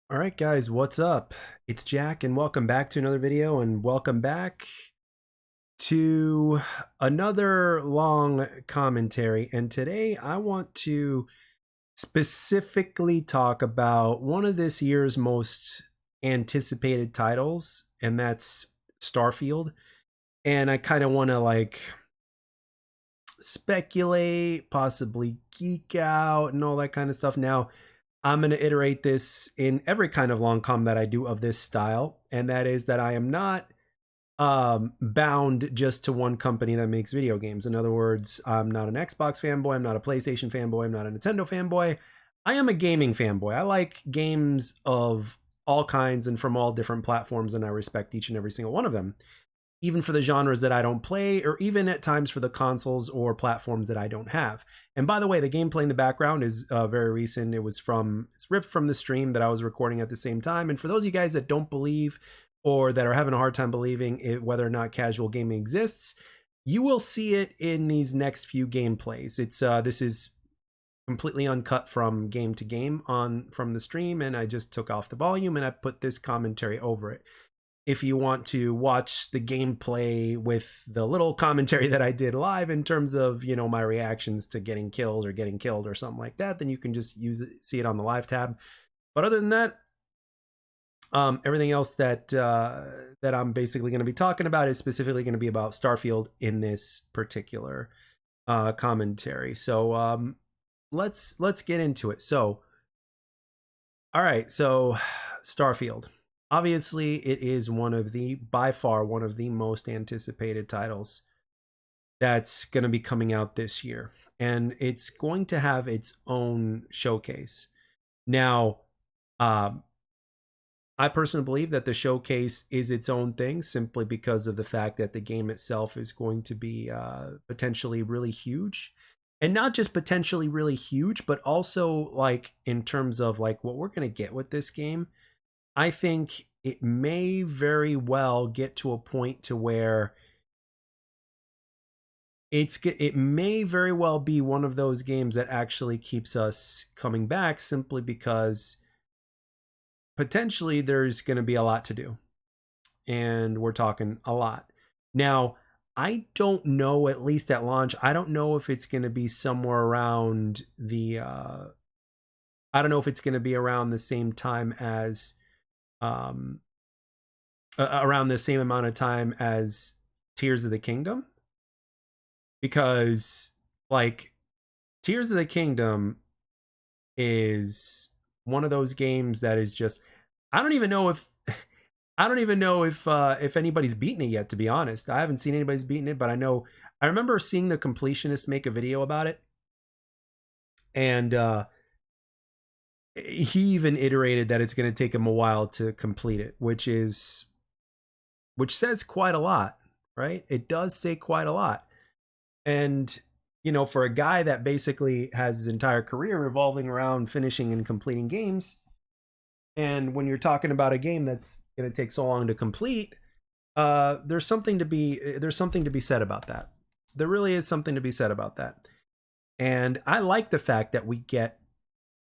All right, guys, what's up? It's Jack, and welcome back to another video, and welcome back to another long commentary. And today I want to specifically talk about one of this year's most anticipated titles, and that's Starfield. And I kind of want to speculate, possibly geek out, and all that kind of stuff. Now, I'm going to iterate this in every kind of long com that I do of this style, and that is that I am not bound just to one company that makes video games. In other words, I'm not an Xbox fanboy, I'm not a PlayStation fanboy, I'm not a Nintendo fanboy. I am a gaming fanboy. I like games of all kinds and from all different platforms, and I respect each and every single one of them, even for the genres that I don't play, or even at times for the consoles or platforms that I don't have. And by the way, the gameplay in the background is very recent. It's ripped from the stream that I was recording at the same time. And for those of you guys that don't believe or that are having a hard time believing whether or not casual gaming exists, you will see it in these next few gameplays. This is completely uncut from game to game on from the stream, and I just took off the volume and I put this commentary over it. If you want to watch the gameplay with the little commentary that I did live in terms of, my reactions to getting killed or something like that, then you can just see it on the live tab. But other than that, everything else that I'm basically going to be talking about is specifically going to be about Starfield in this particular commentary. So let's get into it. So, all right, so Starfield. Obviously, it is by far one of the most anticipated titles that's going to be coming out this year. And it's going to have its own showcase. Now, I personally believe that the showcase is its own thing simply because of the fact that the game itself is going to be potentially really huge. And not just potentially really huge, but also in terms of what we're going to get with this game. I think it may very well get to a point to where it may very well be one of those games that actually keeps us coming back simply because potentially there's going to be a lot to do, and we're talking a lot. Now, I don't know, at least at launch, I don't know if it's going to be somewhere around I don't know if it's going to be around the same time as um around the same amount of time as Tears of the Kingdom, because like Tears of the Kingdom is one of those games that is just I don't even know if if anybody's beaten it yet, to be honest. I haven't seen anybody's beaten it, but I remember seeing the completionist make a video about it, and he even iterated that it's going to take him a while to complete it, which says quite a lot, right? It does say quite a lot. And, for a guy that basically has his entire career revolving around finishing and completing games, and when you're talking about a game that's going to take so long to complete, there's something to be said about that. There really is something to be said about that. And I like the fact that we get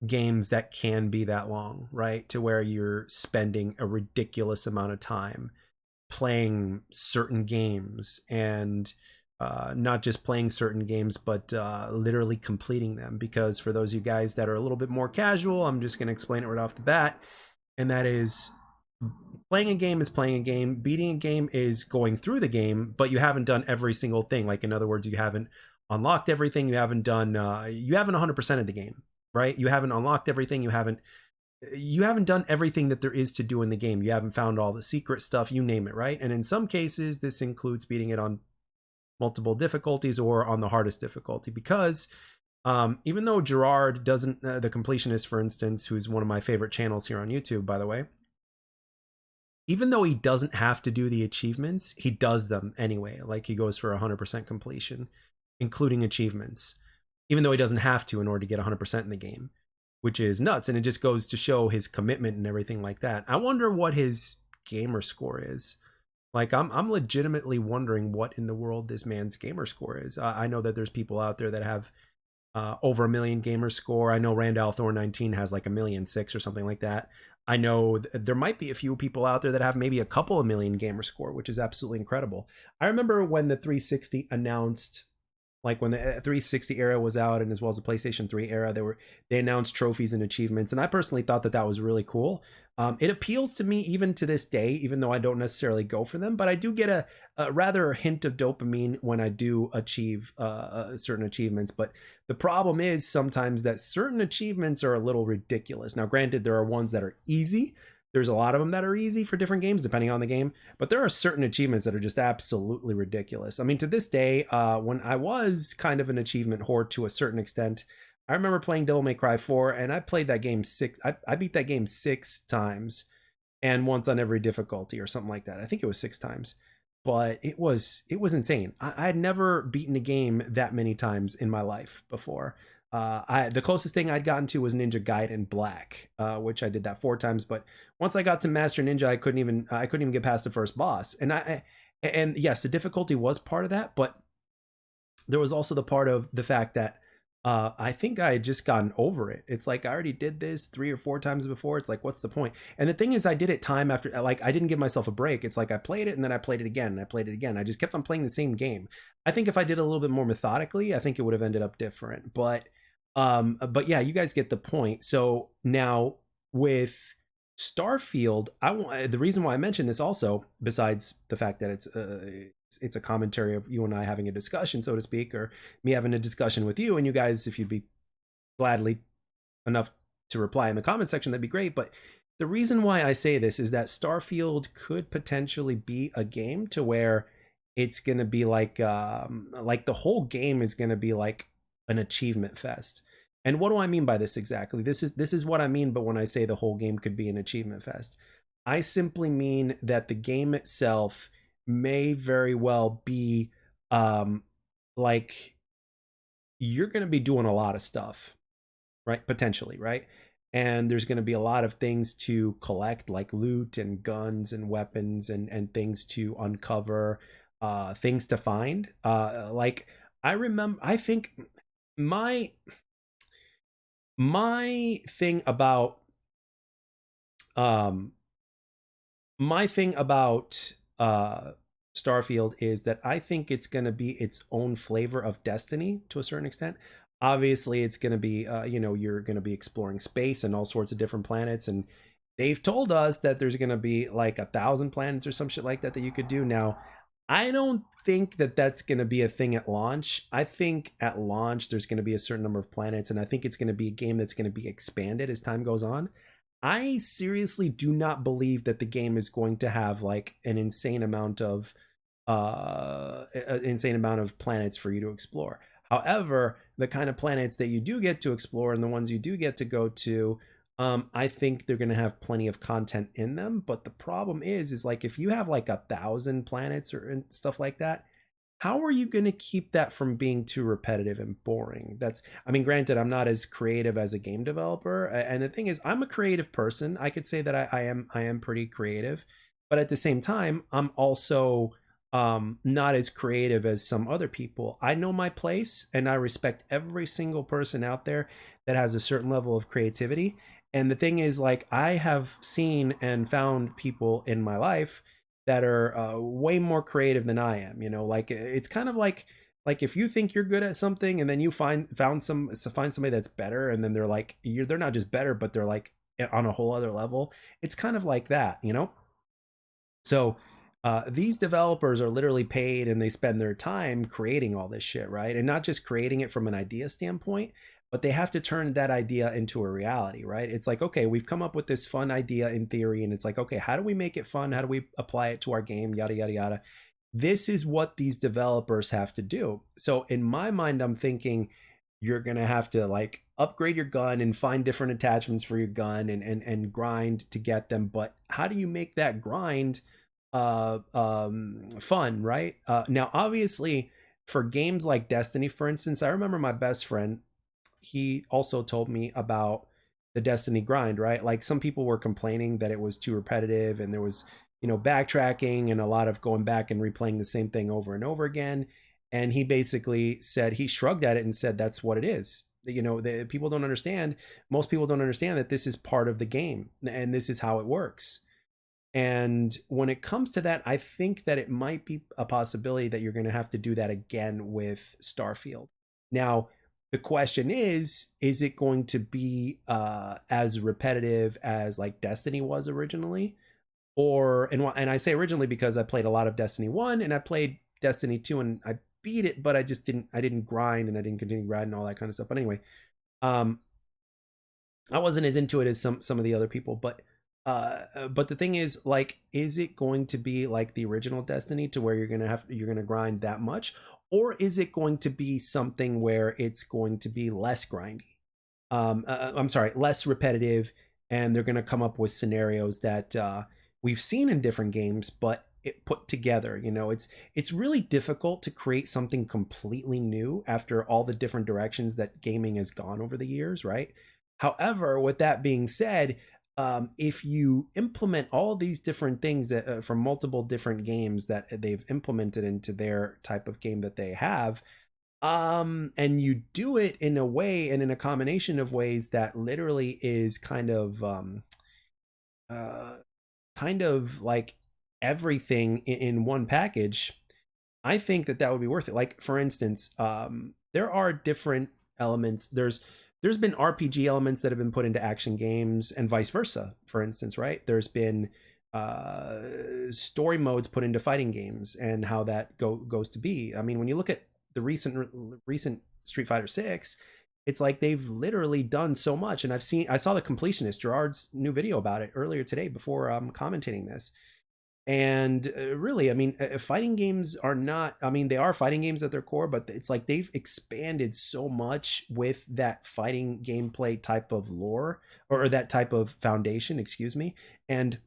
games that can be that long, right? To where you're spending a ridiculous amount of time playing certain games, and not just playing certain games, but literally completing them. Because for those of you guys that are a little bit more casual, I'm just going to explain it right off the bat. And that is, playing a game is playing a game. Beating a game is going through the game, but you haven't done every single thing. Like, in other words, you haven't unlocked everything. You haven't 100% of the game, right? You haven't unlocked everything. You haven't done everything that there is to do in the game. You haven't found all the secret stuff, you name it, right? And in some cases, this includes beating it on multiple difficulties or on the hardest difficulty, because even though Gerard doesn't, the completionist, for instance, who's one of my favorite channels here on YouTube, by the way, even though he doesn't have to do the achievements, he does them anyway. Like, he goes for 100% completion, including achievements, even though he doesn't have to in order to get 100% in the game, which is nuts. And it just goes to show his commitment and everything like that. I wonder what his gamer score is. Like, I'm legitimately wondering what in the world this man's gamer score is. I know that there's people out there that have over 1 million gamer score. I know Randall Thor 19 has like 1,000,006 or something like that. I know there might be a few people out there that have maybe a couple of million gamer score, which is absolutely incredible. I remember when the 360 announced, like when the 360 era was out, and as well as the PlayStation 3 era, they announced trophies and achievements, and I personally thought that that was really cool. It appeals to me even to this day, even though I don't necessarily go for them, but I do get a rather hint of dopamine when I do achieve certain achievements. But the problem is sometimes that certain achievements are a little ridiculous. Now, granted, there are ones that are easy. There's a lot of them that are easy for different games, depending on the game. But there are certain achievements that are just absolutely ridiculous. I mean, to this day, when I was kind of an achievement whore to a certain extent, I remember playing Devil May Cry 4, and I played that game I beat that game 6 times, and once on every difficulty or something like that. I think it was 6 times, but it was insane. I had never beaten a game that many times in my life before. The closest thing I'd gotten to was Ninja Gaiden Black, which I did that 4 times. But once I got to Master Ninja, I couldn't even get past the first boss. And yes, the difficulty was part of that, but there was also the part of the fact that I think I had just gotten over it. It's like I already did this 3 or 4 times before. It's like, what's the point? And the thing is, I did it time after, like, I didn't give myself a break. It's like I played it and then I played it again and I played it again. I just kept on playing the same game. I think if I did a little bit more methodically, I think it would have ended up different. But yeah, you guys get the point. So now with Starfield, the reason why I mentioned this also, besides the fact that it's a commentary of you and I having a discussion, so to speak, or me having a discussion with you, and you guys, if you'd be gladly enough to reply in the comment section, that'd be great. But the reason why I say this is that Starfield could potentially be a game to where it's going to be like the whole game is going to be like an achievement fest. And what do I mean by this exactly? This is what I mean, but when I say the whole game could be an achievement fest, I simply mean that the game itself may very well be like you're going to be doing a lot of stuff, right? Potentially, right? And there's going to be a lot of things to collect, like loot and guns and weapons and things to uncover, things to find. Like I think my my thing about um my thing about Starfield is that I think it's going to be its own flavor of Destiny to a certain extent. Obviously, it's going to be you're going to be exploring space and all sorts of different planets, and they've told us that there's going to be like 1,000 planets or some shit like that that you could do. Now, I don't think that that's going to be a thing at launch. I think at launch there's going to be a certain number of planets, and I think it's going to be a game that's going to be expanded as time goes on. I seriously do not believe that the game is going to have like an insane amount of planets for you to explore. However, the kind of planets that you do get to explore and the ones you do get to go to, I think they're going to have plenty of content in them. But the problem is like if you have like 1,000 planets and stuff like that, how are you going to keep that from being too repetitive and boring? I mean, granted, I'm not as creative as a game developer, and the thing is, I'm a creative person. I could say that I am pretty creative, but at the same time, I'm also not as creative as some other people. I know my place, and I respect every single person out there that has a certain level of creativity. And the thing is, like, I have seen and found people in my life that are way more creative than I am. Like it's kind of like if you think you're good at something and then you find somebody that's better, and then they're not just better, but they're like on a whole other level. It's kind of like that. So these developers are literally paid and they spend their time creating all this shit, right? And not just creating it from an idea standpoint, but they have to turn that idea into a reality, right? It's like, okay, we've come up with this fun idea in theory, and it's like, okay, how do we make it fun? How do we apply it to our game? Yada, yada, yada. This is what these developers have to do. So in my mind, I'm thinking you're going to have to like upgrade your gun and find different attachments for your gun and grind to get them. But how do you make that grind fun, right? Now, obviously, for games like Destiny, for instance, I remember my best friend, he also told me about the Destiny grind, right? Like some people were complaining that it was too repetitive and there was, backtracking and a lot of going back and replaying the same thing over and over again. And he basically said, he shrugged at it and said, that's what it is. the people don't understand. Most people don't understand that this is part of the game and this is how it works. And when it comes to that, I think that it might be a possibility that you're going to have to do that again with Starfield. Now, the question is it going to be as repetitive as like Destiny was originally? Or and I say originally because I played a lot of Destiny 1 and I played Destiny 2 and I beat it, but I didn't grind and I didn't continue grinding and all that kind of stuff. But anyway, um I wasn't as into it as some of the other people, but the thing is, like, is it going to be like the original Destiny to where you're gonna grind that much, or is it going to be something where it's going to be less grindy? I'm sorry, less repetitive, and they're gonna come up with scenarios that we've seen in different games, but it put together. It's really difficult to create something completely new after all the different directions that gaming has gone over the years, right? However, with that being said, if you implement all these different things that from multiple different games that they've implemented into their type of game that they have, and you do it in a way and in a combination of ways that literally is uh, kind of like everything in one package, I think that that would be worth it. Like, for instance, there are different elements. There's been RPG elements that have been put into action games, and vice versa. For instance, right? There's been story modes put into fighting games, and how that goes to be. I mean, when you look at the recent Street Fighter 6, it's like they've literally done so much. And I saw the completionist Gerard's new video about it earlier today before commentating this. And really, I mean, fighting games are not, I mean, they are fighting games at their core, but it's like they've expanded so much with that fighting gameplay type of lore, or that type of foundation, excuse me. And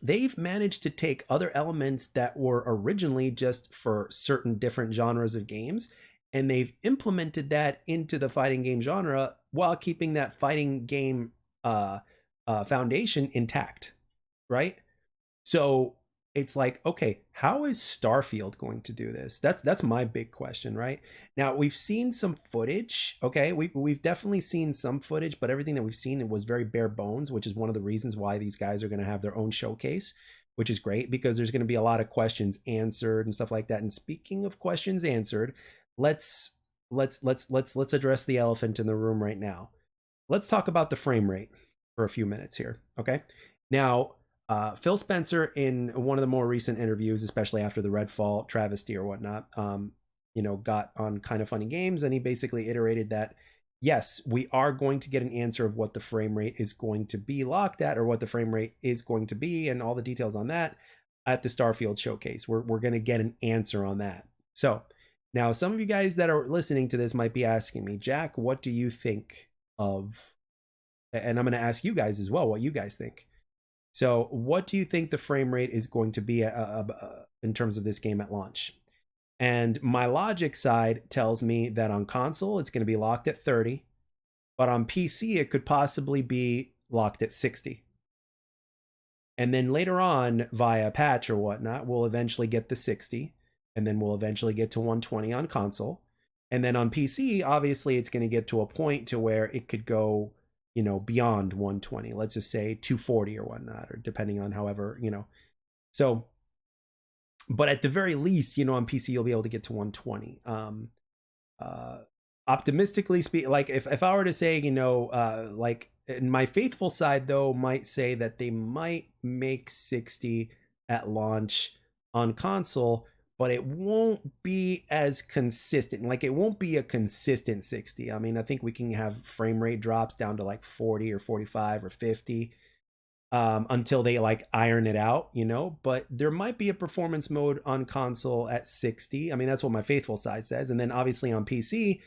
they've managed to take other elements that were originally just for certain different genres of games, and they've implemented that into the fighting game genre while keeping that fighting game foundation intact, right? So it's like, okay, how is Starfield going to do this? That's my big question, right? Now, we've seen some footage, okay? We've definitely seen some footage, but everything that we've seen, it was very bare bones, which is one of the reasons why these guys are going to have their own showcase, which is great because there's going to be a lot of questions answered and stuff like that. And speaking of questions answered, let's let's address the elephant in the room right now. Let's talk about the frame rate for a few minutes here, okay? Now, Phil Spencer, in one of the more recent interviews, especially after the Redfall travesty or whatnot, got on Kind of Funny Games, and he basically iterated that, yes, we are going to get an answer of what the frame rate is going to be locked at, or what the frame rate is going to be, and all the details on that at the Starfield Showcase. We're going to get an answer on that. So now, some of you guys that are listening to this might be asking me, Jack, what do you think of, and I'm going to ask you guys as well, what you guys think. So, what do you think the frame rate is going to be in terms of this game at launch? And my logic side tells me that on console, it's going to be locked at 30, but on PC, it could possibly be locked at 60. And then later on, via patch or whatnot, we'll eventually get the 60, and then we'll eventually get to 120 on console. And then on PC, obviously, it's going to get to a point to where it could go beyond 120, let's just say 240 or whatnot, or depending on however, so, but at the very least, on PC, you'll be able to get to 120. Optimistically speak, like if I were to say, like, my faithful side though might say that they might make 60 at launch on console, but it won't be as consistent. Like, it won't be a consistent 60. I mean, I think we can have frame rate drops down to like 40 or 45 or 50 until they like iron it out, but there might be a performance mode on console at 60. I mean, that's what my faithful side says. And then obviously on PC,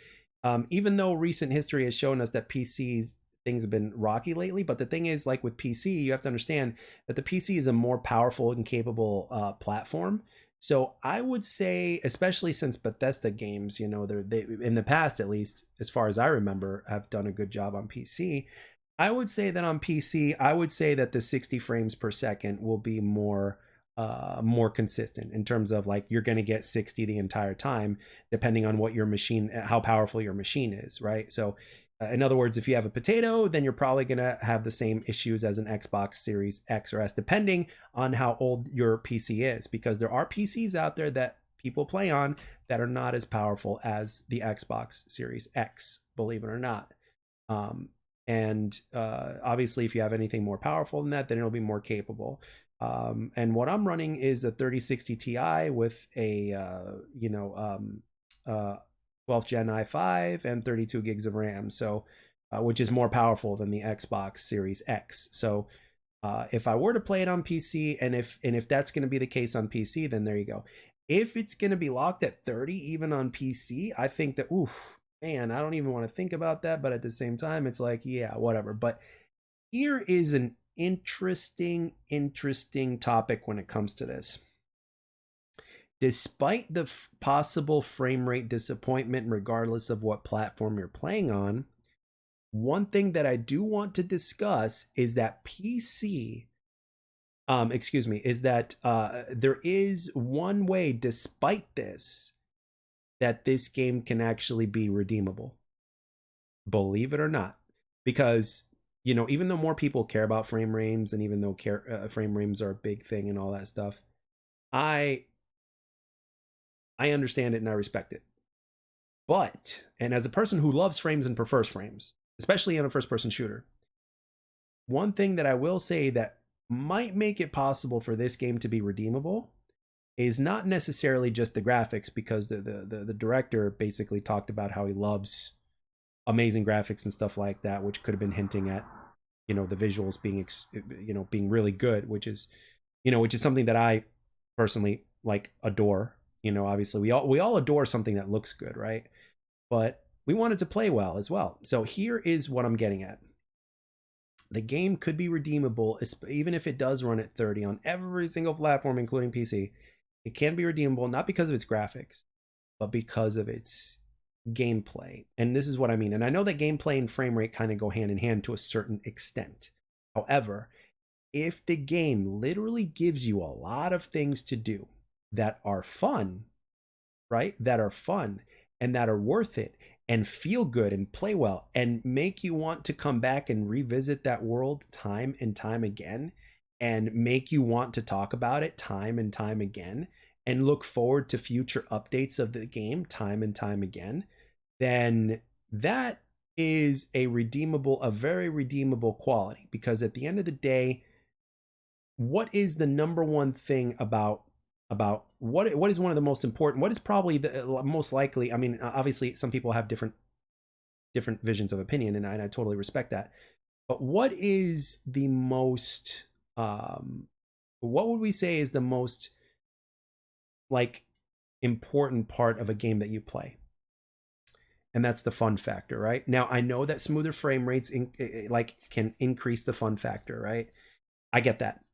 even though recent history has shown us that PCs things have been rocky lately, but the thing is, like with PC, you have to understand that the PC is a more powerful and capable platform. So I would say, especially since Bethesda games, they in the past, at least as far as I remember, have done a good job on PC. I would say that on PC, I would say that the 60 frames per second will be more more consistent in terms of like you're going to get 60 the entire time, depending on what your machine, how powerful your machine is, right? So in other words, if you have a potato, then you're probably going to have the same issues as an Xbox Series X or S, depending on how old your PC is, because there are PCs out there that people play on that are not as powerful as the Xbox Series X, believe it or not. Um, and obviously, if you have anything more powerful than that, then it'll be more capable. And what I'm running is a 3060 Ti with a 12th Gen i5 and 32 gigs of RAM. So, which is more powerful than the Xbox Series X. So, if I were to play it on PC, and if that's going to be the case on PC, then there you go. If it's going to be locked at 30 even on PC, I think that, oof, man, I don't even want to think about that. But at the same time, it's like, yeah, whatever. But here is an interesting topic when it comes to this. Despite the possible frame rate disappointment, regardless of what platform you're playing on, one thing that I do want to discuss is that there is one way, despite this, that this game can actually be redeemable. Believe it or not. Because, even though more people care about frame rates, and even though frame rates are a big thing and all that stuff, I understand it and I respect it. But, and as a person who loves frames and prefers frames, especially in a first-person shooter, one thing that I will say that might make it possible for this game to be redeemable is not necessarily just the graphics, because the director basically talked about how he loves amazing graphics and stuff like that, which could have been hinting at, the visuals being, being really good, which is something that I personally like adore. Obviously we all adore something that looks good, right? But we want it to play well as well. So here is what I'm getting at. The game could be redeemable, even if it does run at 30 on every single platform, including PC. It can be redeemable, not because of its graphics, but because of its gameplay. And this is what I mean. And I know that gameplay and frame rate kind of go hand in hand to a certain extent. However, if the game literally gives you a lot of things to do that are fun, right? That are fun and that are worth it and feel good and play well and make you want to come back and revisit that world time and time again, and make you want to talk about it time and time again, and look forward to future updates of the game time and time again, then that is a very redeemable quality. Because at the end of the day, what is the number one thing about what is one of the most important, what is probably the most likely, I mean, obviously some people have different visions of opinion, and I totally respect that, but what is the most what would we say is the most like important part of a game that you play? And that's the fun factor, right? Now I know that smoother frame rates can increase the fun factor, right? I get that.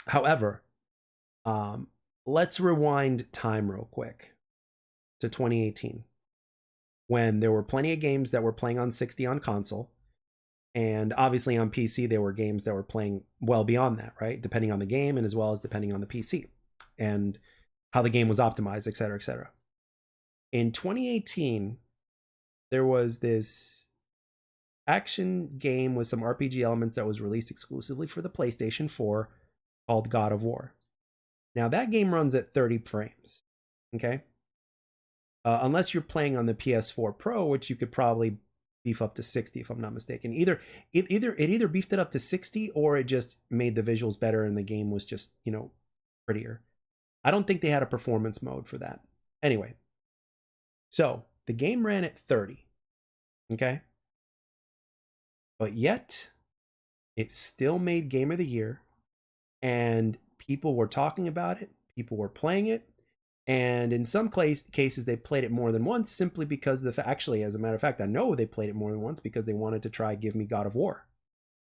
However, let's rewind time real quick to 2018, when there were plenty of games that were playing on 60 on console, and obviously on PC there were games that were playing well beyond that, right? Depending on the game, and as well as depending on the PC and how the game was optimized, etc., etc. In 2018, there was this action game with some RPG elements that was released exclusively for the PlayStation 4 called God of War. Now that game runs at 30 frames, okay? Unless you're playing on the PS4 Pro, which you could probably beef up to 60 if I'm not mistaken. It either beefed it up to 60, or it just made the visuals better and the game was just, prettier. I don't think they had a performance mode for that. Anyway, so the game ran at 30, okay? But yet, it still made Game of the Year, and people were talking about it, people were playing it, and in some cases they played it more than once, simply because actually, as a matter of fact, I know they played it more than once because they wanted to try Give Me God of War,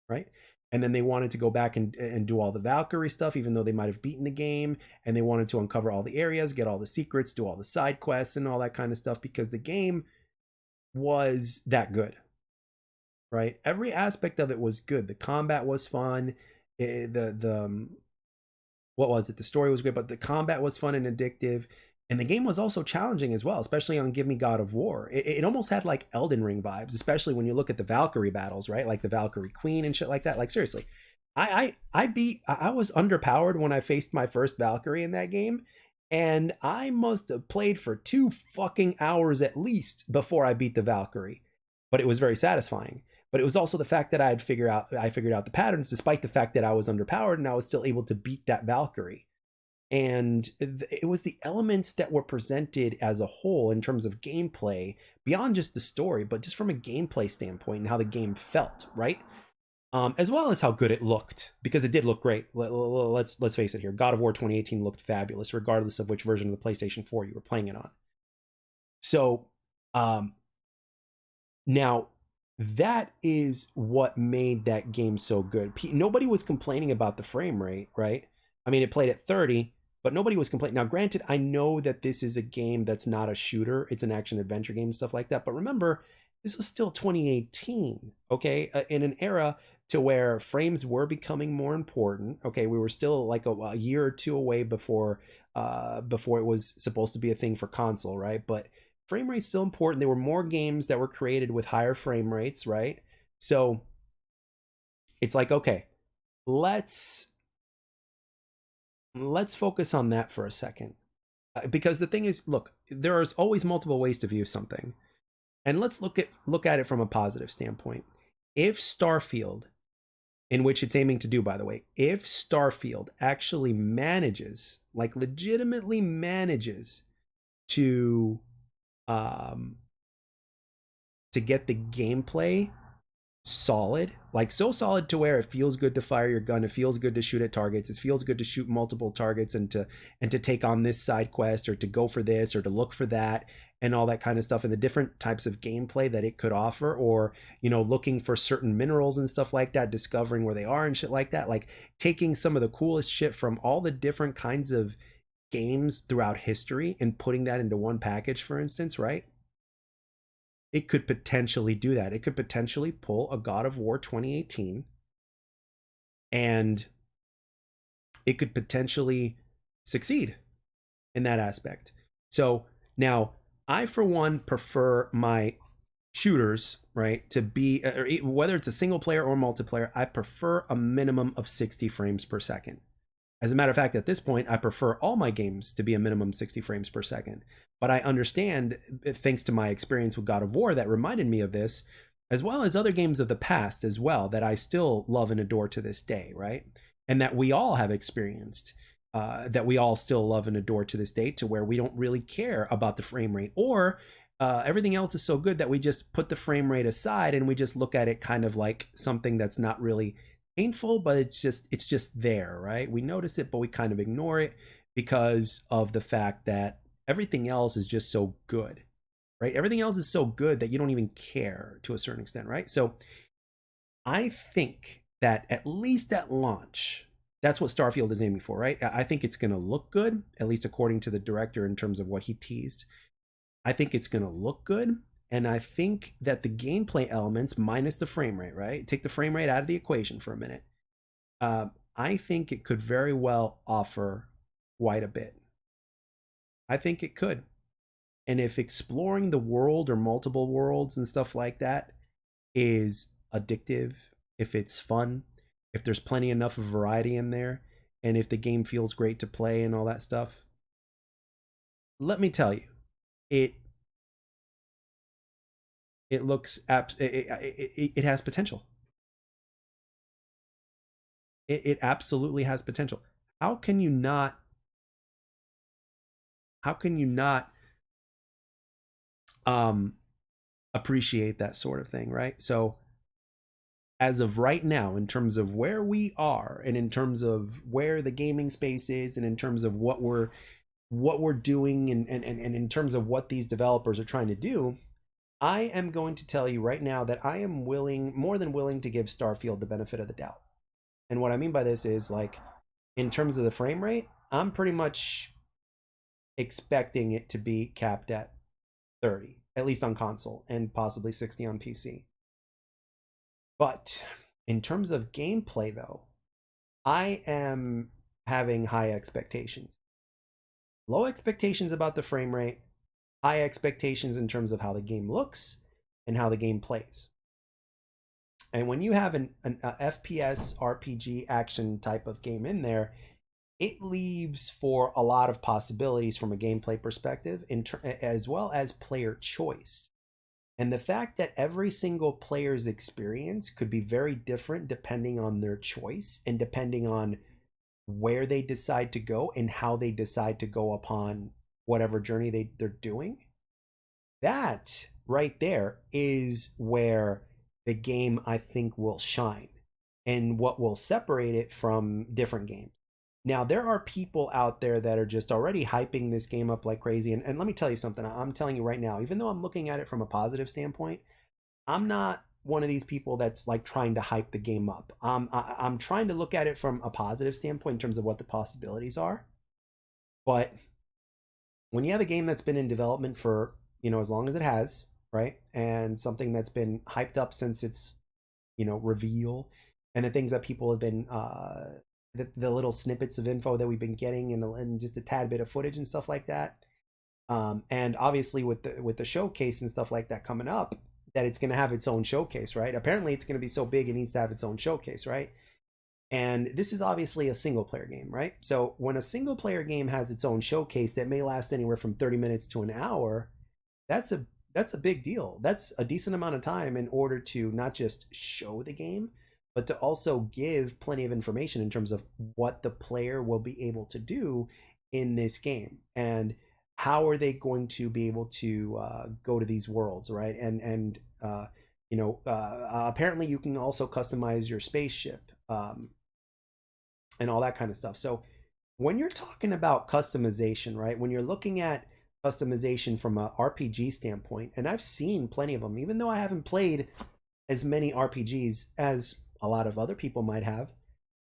right? And then they wanted to go back and do all the Valkyrie stuff, even though they might have beaten the game, and they wanted to uncover all the areas, get all the secrets, do all the side quests and all that kind of stuff, because the game was that good, right? Every aspect of it was good. The combat was fun. The what was it? The story was great, but the combat was fun and addictive. And the game was also challenging as well, especially on Give Me God of War. It almost had like Elden Ring vibes, especially when you look at the Valkyrie battles, right? Like the Valkyrie Queen and shit like that. Like seriously, I was underpowered when I faced my first Valkyrie in that game, and I must have played for 2 fucking hours at least before I beat the Valkyrie. But it was very satisfying. But it was also the fact that I figured out the patterns despite the fact that I was underpowered, and I was still able to beat that Valkyrie. And it was the elements that were presented as a whole in terms of gameplay, beyond just the story, but just from a gameplay standpoint and how the game felt, right? As well as how good it looked, because it did look great. Let's face it here. God of War 2018 looked fabulous, regardless of which version of the PlayStation 4 you were playing it on. So, um, now that is what made that game so good. Nobody was complaining about the frame rate, right? I mean, it played at 30, but nobody was complaining. Now, granted, I know that this is a game that's not a shooter, it's an action adventure game and stuff like that. But remember, this was still 2018, okay? In an era to where frames were becoming more important. Okay, we were still like a year or two away before it was supposed to be a thing for console, right? But frame rate's still important. There were more games that were created with higher frame rates, right? So it's like, okay, let's focus on that for a second. Because the thing is, look, there is always multiple ways to view something. And let's look at it from a positive standpoint. If Starfield, in which it's aiming to do, by the way, if Starfield actually manages, like legitimately manages to get the gameplay solid, like so solid to where it feels good to fire your gun, it feels good to shoot at targets, it feels good to shoot multiple targets and to take on this side quest, or to go for this, or to look for that, and all that kind of stuff, and the different types of gameplay that it could offer, or looking for certain minerals and stuff like that, discovering where they are and shit like that, like taking some of the coolest shit from all the different kinds of games throughout history and putting that into one package, for instance, right? It could potentially do that. It could potentially pull a God of War 2018, and it could potentially succeed in that aspect. So now, I for one prefer my shooters, right, to be, whether it's a single player or multiplayer, I prefer a minimum of 60 frames per second. As a matter of fact, at this point, I prefer all my games to be a minimum 60 frames per second. But I understand, thanks to my experience with God of War, that reminded me of this, as well as other games of the past as well, that I still love and adore to this day, right? And that we all have experienced, that we all still love and adore to this day, to where we don't really care about the frame rate, or everything else is so good that we just put the frame rate aside and we just look at it kind of like something that's not really painful, but it's just there, right? We notice it, but we kind of ignore it because of the fact that everything else is just so good, right? Everything else is so good that you don't even care to a certain extent, right? So I think that at least at launch, that's what Starfield is aiming for, right? I think it's going to look good, at least according to the director in terms of what he teased. I think it's going to look good. And I think that the gameplay elements, minus the frame rate, right? Take the frame rate out of the equation for a minute. I think it could very well offer quite a bit. I think it could. And if exploring the world or multiple worlds and stuff like that is addictive, if it's fun, if there's plenty enough of variety in there, and if the game feels great to play and all that stuff, let me tell you, it looks it has potential. It absolutely has potential. How can you not appreciate that sort of thing, right? So as of right now, in terms of where we are, and in terms of where the gaming space is, and in terms of what we're doing, and in terms of what these developers are trying to do, I am going to tell you right now that I am more than willing to give Starfield the benefit of the doubt. And what I mean by this is, like, in terms of the frame rate, I'm pretty much expecting it to be capped at 30, at least on console, and possibly 60 on PC. But in terms of gameplay, though, I am having high expectations. Low expectations about the frame rate, high expectations in terms of how the game looks and how the game plays. And when you have a FPS RPG action type of game in there, it leaves for a lot of possibilities from a gameplay perspective, as well as player choice. And the fact that every single player's experience could be very different depending on their choice and depending on where they decide to go and how they decide to go upon whatever journey they're doing, that right there is where the game, I think, will shine and what will separate it from different games. Now, there are people out there that are just already hyping this game up like crazy. And let me tell you something. I'm telling you right now, even though I'm looking at it from a positive standpoint, I'm not one of these people that's like trying to hype the game up. I'm trying to look at it from a positive standpoint in terms of what the possibilities are. But when you have a game that's been in development for, as long as it has, right, and something that's been hyped up since its, reveal, and the things that people have been, the little snippets of info that we've been getting, and just a tad bit of footage and stuff like that, and obviously with the showcase and stuff like that coming up, that it's going to have its own showcase, right? Apparently, it's going to be so big it needs to have its own showcase, right? And this is obviously a single player game, right? So when a single player game has its own showcase that may last anywhere from 30 minutes to an hour, that's a big deal. That's a decent amount of time in order to not just show the game, but to also give plenty of information in terms of what the player will be able to do in this game, and how are they going to be able to go to these worlds, right? And apparently you can also customize your spaceship, and all that kind of stuff. So when you're talking about customization, right, when you're looking at customization from a RPG standpoint, and I've seen plenty of them, even though I haven't played as many RPGs as a lot of other people might have,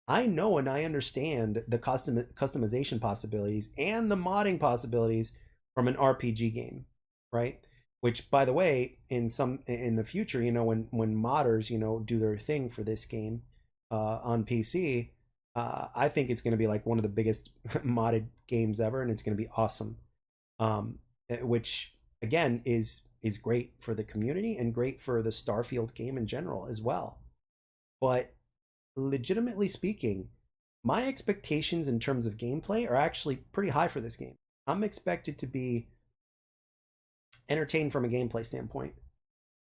I know and I understand the customization possibilities and the modding possibilities from an RPG game, right? Which, by the way, in the future, when modders, do their thing for this game on PC, I think it's going to be like one of the biggest modded games ever, and it's going to be awesome. Which again is great for the community and great for the Starfield game in general as well. But legitimately speaking, my expectations in terms of gameplay are actually pretty high for this game. I'm expected to be entertained from a gameplay standpoint.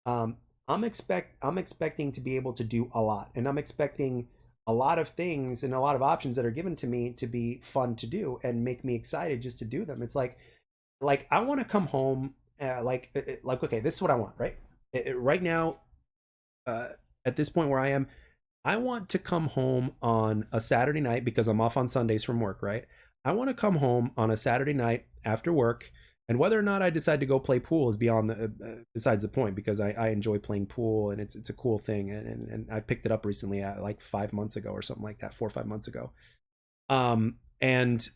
I'm expecting to be able to do a lot, and I'm expecting a lot of things and a lot of options that are given to me to be fun to do and make me excited just to do them. It's like I want to come home, okay, this is what I want, right? Right now, at this point where I am, I want to come home on a Saturday night because I'm off on Sundays from work, right? I want to come home on a Saturday night after work, and whether or not I decide to go play pool is beyond besides the point, because I enjoy playing pool, and it's a cool thing, and I picked it up recently at like 5 months ago or something like that, 4 or 5 months ago. And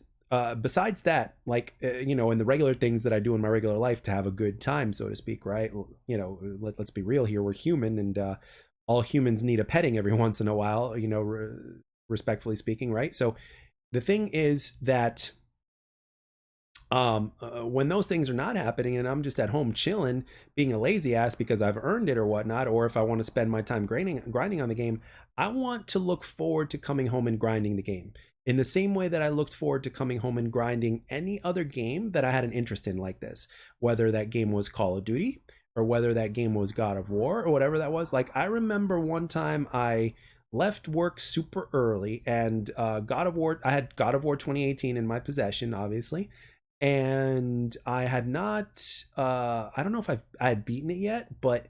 besides that, like, in the regular things that I do in my regular life to have a good time, so to speak, right? Let's be real here. We're human, and all humans need a petting every once in a while, respectfully speaking, right? So the thing is that when those things are not happening and I'm just at home chilling, being a lazy ass because I've earned it or whatnot, or if I want to spend my time grinding on the game, I want to look forward to coming home and grinding the game in the same way that I looked forward to coming home and grinding any other game that I had an interest in like this, whether that game was Call of Duty or whether that game was God of War or whatever that was. Like, I remember one time I left work super early, and I had God of War 2018 in my possession, obviously, and I had not, I don't know if I had beaten it yet, but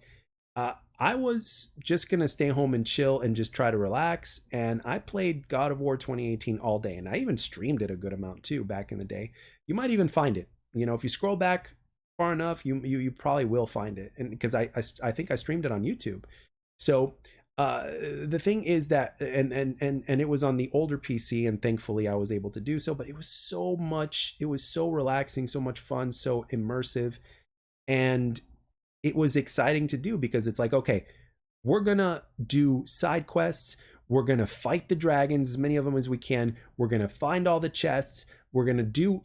I was just gonna stay home and chill and just try to relax, and I played God of War 2018 all day, and I even streamed it a good amount too back in the day. You might even find it, if you scroll back far enough, you probably will find it, and because I think I streamed it on YouTube. So the thing is that, and it was on the older PC, and thankfully I was able to do so, but it was so relaxing, so much fun, so immersive, and it was exciting to do because it's like, okay, we're gonna do side quests, We're going to fight the dragons, as many of them as we can. We're going to find all the chests. We're going to do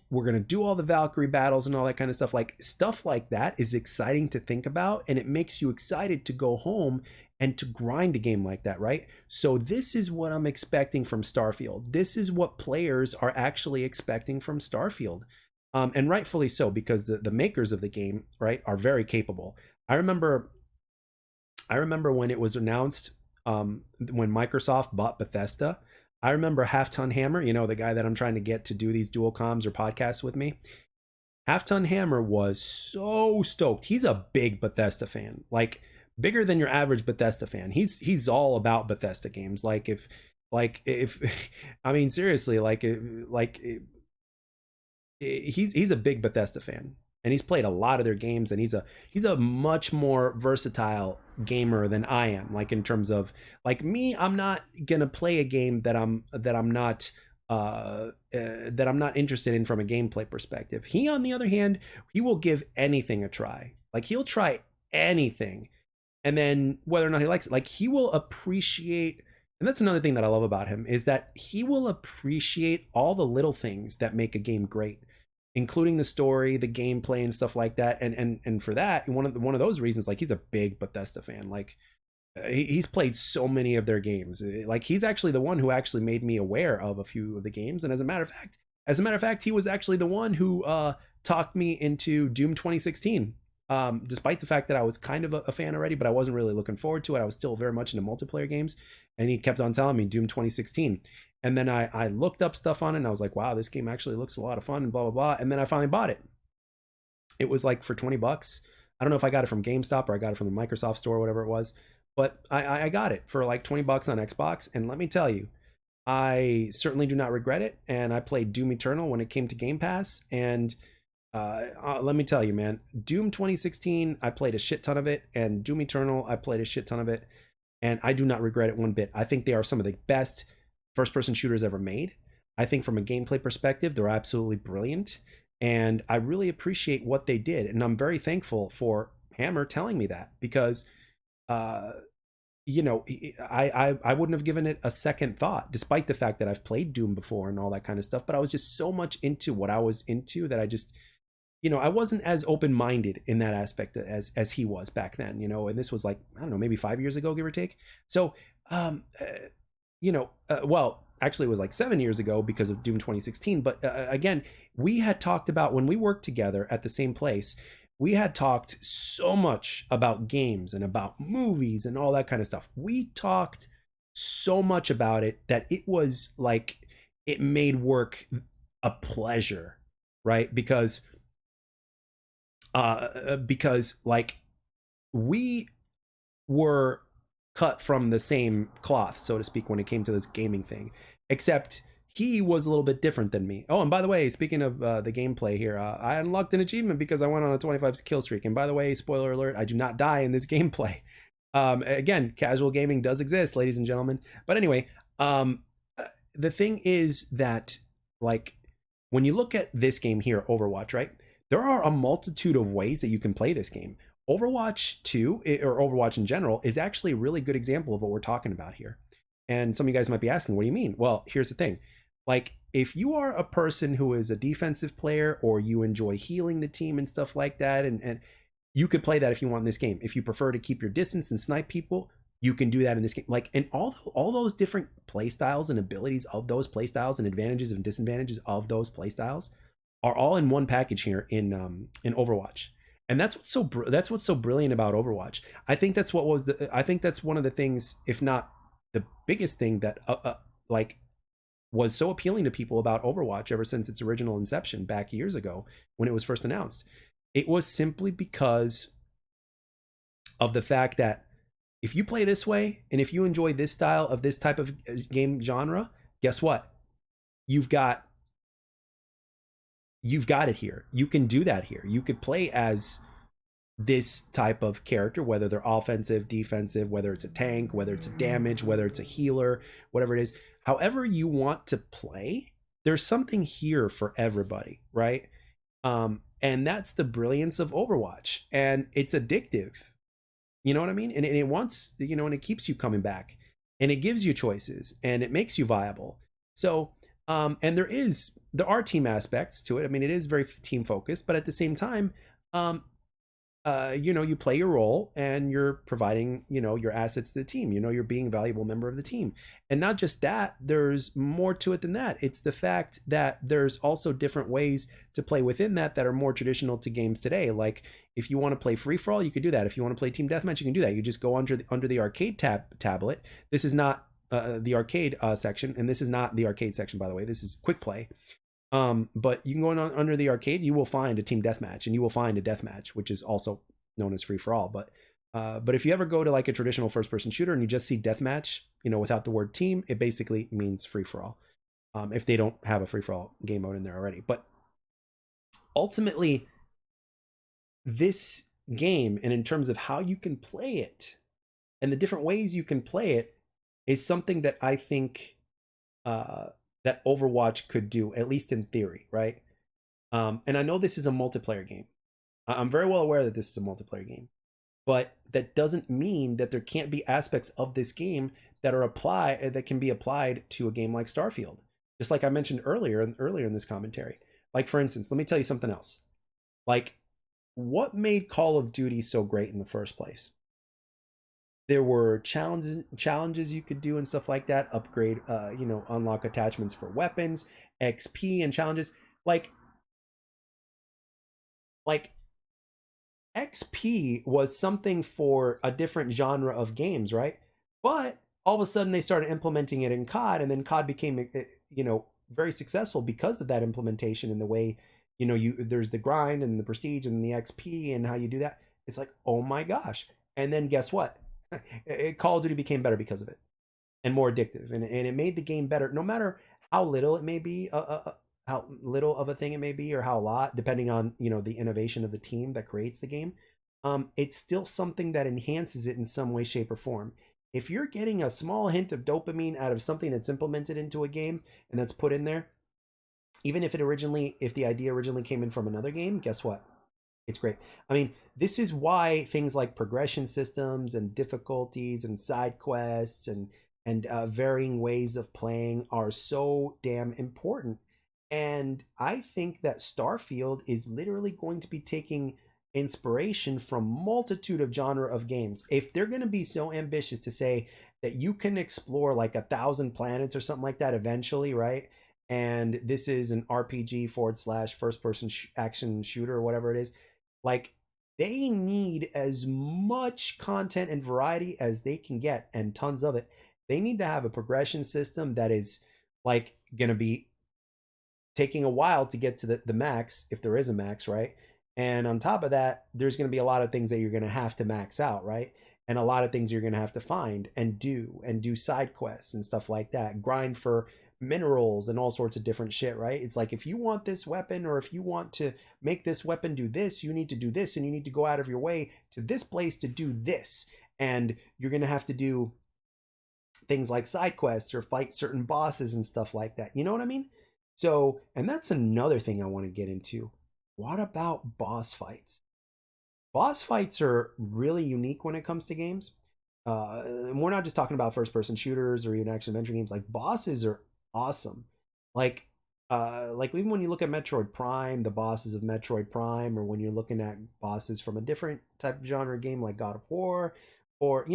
all the Valkyrie battles and all that kind of stuff. Like stuff like that is exciting to think about, and it makes you excited to go home and to grind a game like that, right? So this is what I'm expecting from Starfield. This is what players are actually expecting from Starfield. And rightfully so, because the makers of the game, right, are very capable. I remember when it was announced, when Microsoft bought Bethesda. I remember Half Ton Hammer, the guy that I'm trying to get to do these dual comms or podcasts with me. Half Ton Hammer was so stoked. He's a big Bethesda fan, like bigger than your average Bethesda fan. He's all about Bethesda games. Like if I mean seriously, he's a big Bethesda fan, and he's played a lot of their games, and he's a much more versatile gamer than I am. Like in terms of like me, I'm not gonna play a game that I'm not interested in from a gameplay perspective. He, on the other hand, he will give anything a try. Like he'll try anything, and then whether or not he likes it, like he will appreciate. And that's another thing that I love about him, is that he will appreciate all the little things that make a game great, including the story, the gameplay, and stuff like that. And for that, one of those reasons, like he's a big Bethesda fan. Like he's played so many of their games. Like he's actually the one who actually made me aware of a few of the games. And as a matter of fact, he was actually the one who talked me into Doom 2016. Despite the fact that I was kind of a fan already, but I wasn't really looking forward to it. I was still very much into multiplayer games, and he kept on telling me Doom 2016. And then I looked up stuff on it, and I was like, wow, this game actually looks a lot of fun, and blah blah blah. And then I finally bought it. It was like for $20. I don't know if I got it from GameStop or I got it from the Microsoft store, whatever it was, but I got it for like $20 on Xbox. And let me tell you, I certainly do not regret it. And I played Doom Eternal when it came to Game Pass, and let me tell you, man, Doom 2016, I played a shit ton of it, and Doom Eternal, I played a shit ton of it, and I do not regret it one bit. I think they are some of the best first-person shooters ever made. I think from a gameplay perspective, they're absolutely brilliant, and I really appreciate what they did, and I'm very thankful for Hammer telling me that, because uh, I wouldn't have given it a second thought, despite the fact that I've played Doom before and all that kind of stuff, but I was just so much into what I was into that I just, I wasn't as open-minded in that aspect as he was back then, and this was like, I don't know, maybe 5 years ago, give or take. So, well, actually it was like 7 years ago because of Doom 2016. But again, we had talked about, when we worked together at the same place, we had talked so much about games and about movies and all that kind of stuff. We talked so much about it that it was like, it made work a pleasure, right? Because like we were cut from the same cloth, so to speak, when it came to this gaming thing, except he was a little bit different than me. Oh, and by the way, speaking of the gameplay here, I unlocked an achievement because I went on a 25 kill streak. And by the way, spoiler alert, I do not die in this gameplay. Again, casual gaming does exist, ladies and gentlemen. But anyway, the thing is that, like, when you look at this game here, Overwatch, right? There are a multitude of ways that you can play this game. Overwatch 2, or Overwatch in general, is actually a really good example of what we're talking about here. And some of you guys might be asking, what do you mean? Well, here's the thing. Like, if you are a person who is a defensive player, or you enjoy healing the team and stuff like that, and you could play that if you want in this game. If you prefer to keep your distance and snipe people, you can do that in this game. Like, and all those different play styles and abilities of those play styles and advantages and disadvantages of those play styles are all in one package here in Overwatch. And that's what's so brilliant about Overwatch. I think that's one of the things, if not the biggest thing, that like was so appealing to people about Overwatch ever since its original inception back years ago when it was first announced. It was simply because of the fact that if you play this way, and if you enjoy this style of this type of game genre, guess what? You've got it here. You can do that here. You could play as this type of character, whether they're offensive, defensive, whether it's a tank, whether it's a damage, whether it's a healer, whatever it is. However you want to play, there's something here for everybody, right? And that's the brilliance of Overwatch. And it's addictive. You know what I mean? And it wants, and it keeps you coming back. and it gives you choices and it makes you viable. So and there are team aspects to it. I mean, it is very team focused, but at the same time, um, you play your role and you're providing, your assets to the team. You're being a valuable member of the team. And not just that, there's more to it than that. It's the fact that there's also different ways to play within that are more traditional to games today. Like if you want to play free for all, you can do that. If you want to play team deathmatch, you can do that. You just go under the arcade tablet. This is not the arcade section, and this is not the arcade section, by the way. This is quick play. But you can go under the arcade, you will find a team deathmatch, and you will find a deathmatch, which is also known as free for all. But if you ever go to like a traditional first person shooter and you just see deathmatch, without the word team, it basically means free for all. If they don't have a free for all game mode in there already. But ultimately, this game, and in terms of how you can play it and the different ways you can play it, is something that I think that Overwatch could do, at least in theory, right? And I know this is a multiplayer game. I'm very well aware that this is a multiplayer game, but that doesn't mean that there can't be aspects of this game that can be applied to a game like Starfield. Just like I mentioned earlier in this commentary. Like for instance, let me tell you something else. Like what made Call of Duty so great in the first place? There were challenges you could do and stuff like that, upgrade, unlock attachments for weapons, XP, and challenges. Like XP was something for a different genre of games, right? But all of a sudden they started implementing it in COD, and then COD became, very successful because of that implementation in the way, there's the grind and the prestige and the XP and how you do that. It's like, oh my gosh. And then guess what? Call of Duty became better because of it, and more addictive, and it made the game better, no matter how little it may be, how little of a thing it may be, or how a lot, depending on the innovation of the team that creates the game. It's still something that enhances it in some way, shape, or form. If you're getting a small hint of dopamine out of something that's implemented into a game and that's put in there, even if the idea originally came in from another game, guess what? It's great. I mean, this is why things like progression systems and difficulties and side quests and varying ways of playing are so damn important. And I think that Starfield is literally going to be taking inspiration from multitude of genre of games. If they're going to be so ambitious to say that you can explore like 1,000 planets or something like that eventually, right? And this is an RPG forward slash first person action shooter or whatever it is, like they need as much content and variety as they can get, and tons of it. They need to have a progression system that is like going to be taking a while to get to the max, if there is a max, right? And on top of that, there's going to be a lot of things that you're going to have to max out, right? And a lot of things you're going to have to find and do side quests and stuff like that, grind for minerals and all sorts of different shit, right? It's like if you want this weapon, or if you want to make this weapon do this, you need to do this, and you need to go out of your way to this place to do this. And you're going to have to do things like side quests or fight certain bosses and stuff like that. You know what I mean? So, and that's another thing I want to get into. What about boss fights? Boss fights are really unique when it comes to games. And we're not just talking about first person shooters or even action adventure games. Like bosses are awesome. Like even when you look at Metroid Prime, the bosses of Metroid Prime, or when you're looking at bosses from a different type of genre game like God of War, or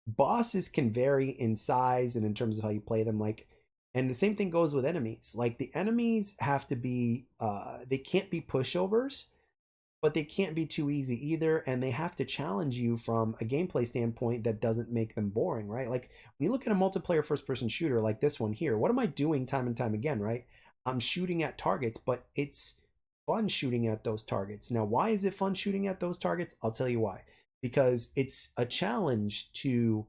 bosses can vary in size and in terms of how you play them. Like, and the same thing goes with enemies. Like the enemies have to be they can't be pushovers, but they can't be too easy either, and they have to challenge you from a gameplay standpoint that doesn't make them boring, right? Like when you look at a multiplayer first person shooter like this one here, what am I doing time and time again, right? I'm shooting at targets, but it's fun shooting at those targets. Now, why is it fun shooting at those targets? I'll tell you why. Because it's a challenge to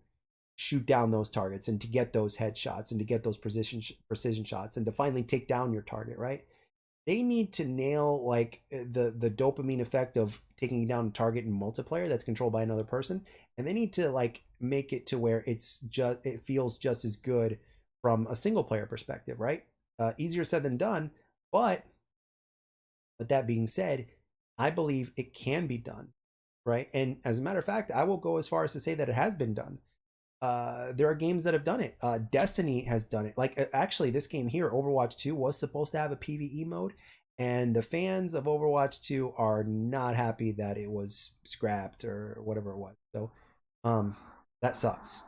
shoot down those targets and to get those headshots and to get those precision shots and to finally take down your target, right? They need to nail like the dopamine effect of taking down a target in multiplayer that's controlled by another person, and they need to like make it to where it feels just as good from a single player perspective, right? Easier said than done, but with that being said, I believe it can be done, right? And as a matter of fact, I will go as far as to say that it has been done. there are games that have done it. Destiny has done it. Like actually, this game here, Overwatch 2, was supposed to have a PvE mode, and the fans of Overwatch 2 are not happy that it was scrapped or whatever it was. So, um, that sucks.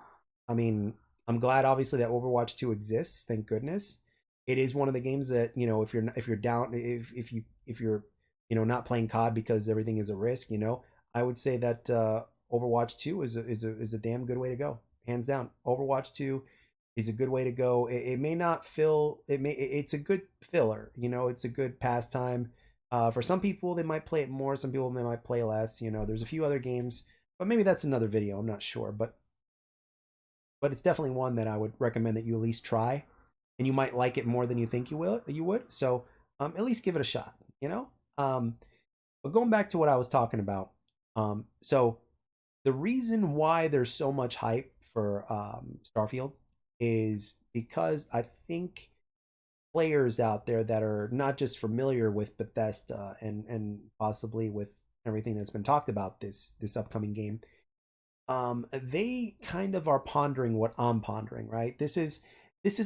I mean, I'm glad obviously that Overwatch 2 exists. Thank goodness. It is one of the games that, if you're down, if you're not playing COD because everything is a risk, I would say that Overwatch 2 is a damn good way to go. Hands down. Overwatch 2 is a good way to go. It may not fill it's a good filler, it's a good pastime. For some people they might play it more, some people they might play less. There's a few other games, but maybe that's another video. I'm not sure, but it's definitely one that I would recommend that you at least try, and you might like it more than you think you would. So at least give it a shot. Um, but going back to what I was talking about, so the reason why there's so much hype for Starfield is because I think players out there that are not just familiar with Bethesda and possibly with everything that's been talked about this upcoming game, they kind of are pondering what I'm pondering, right? This is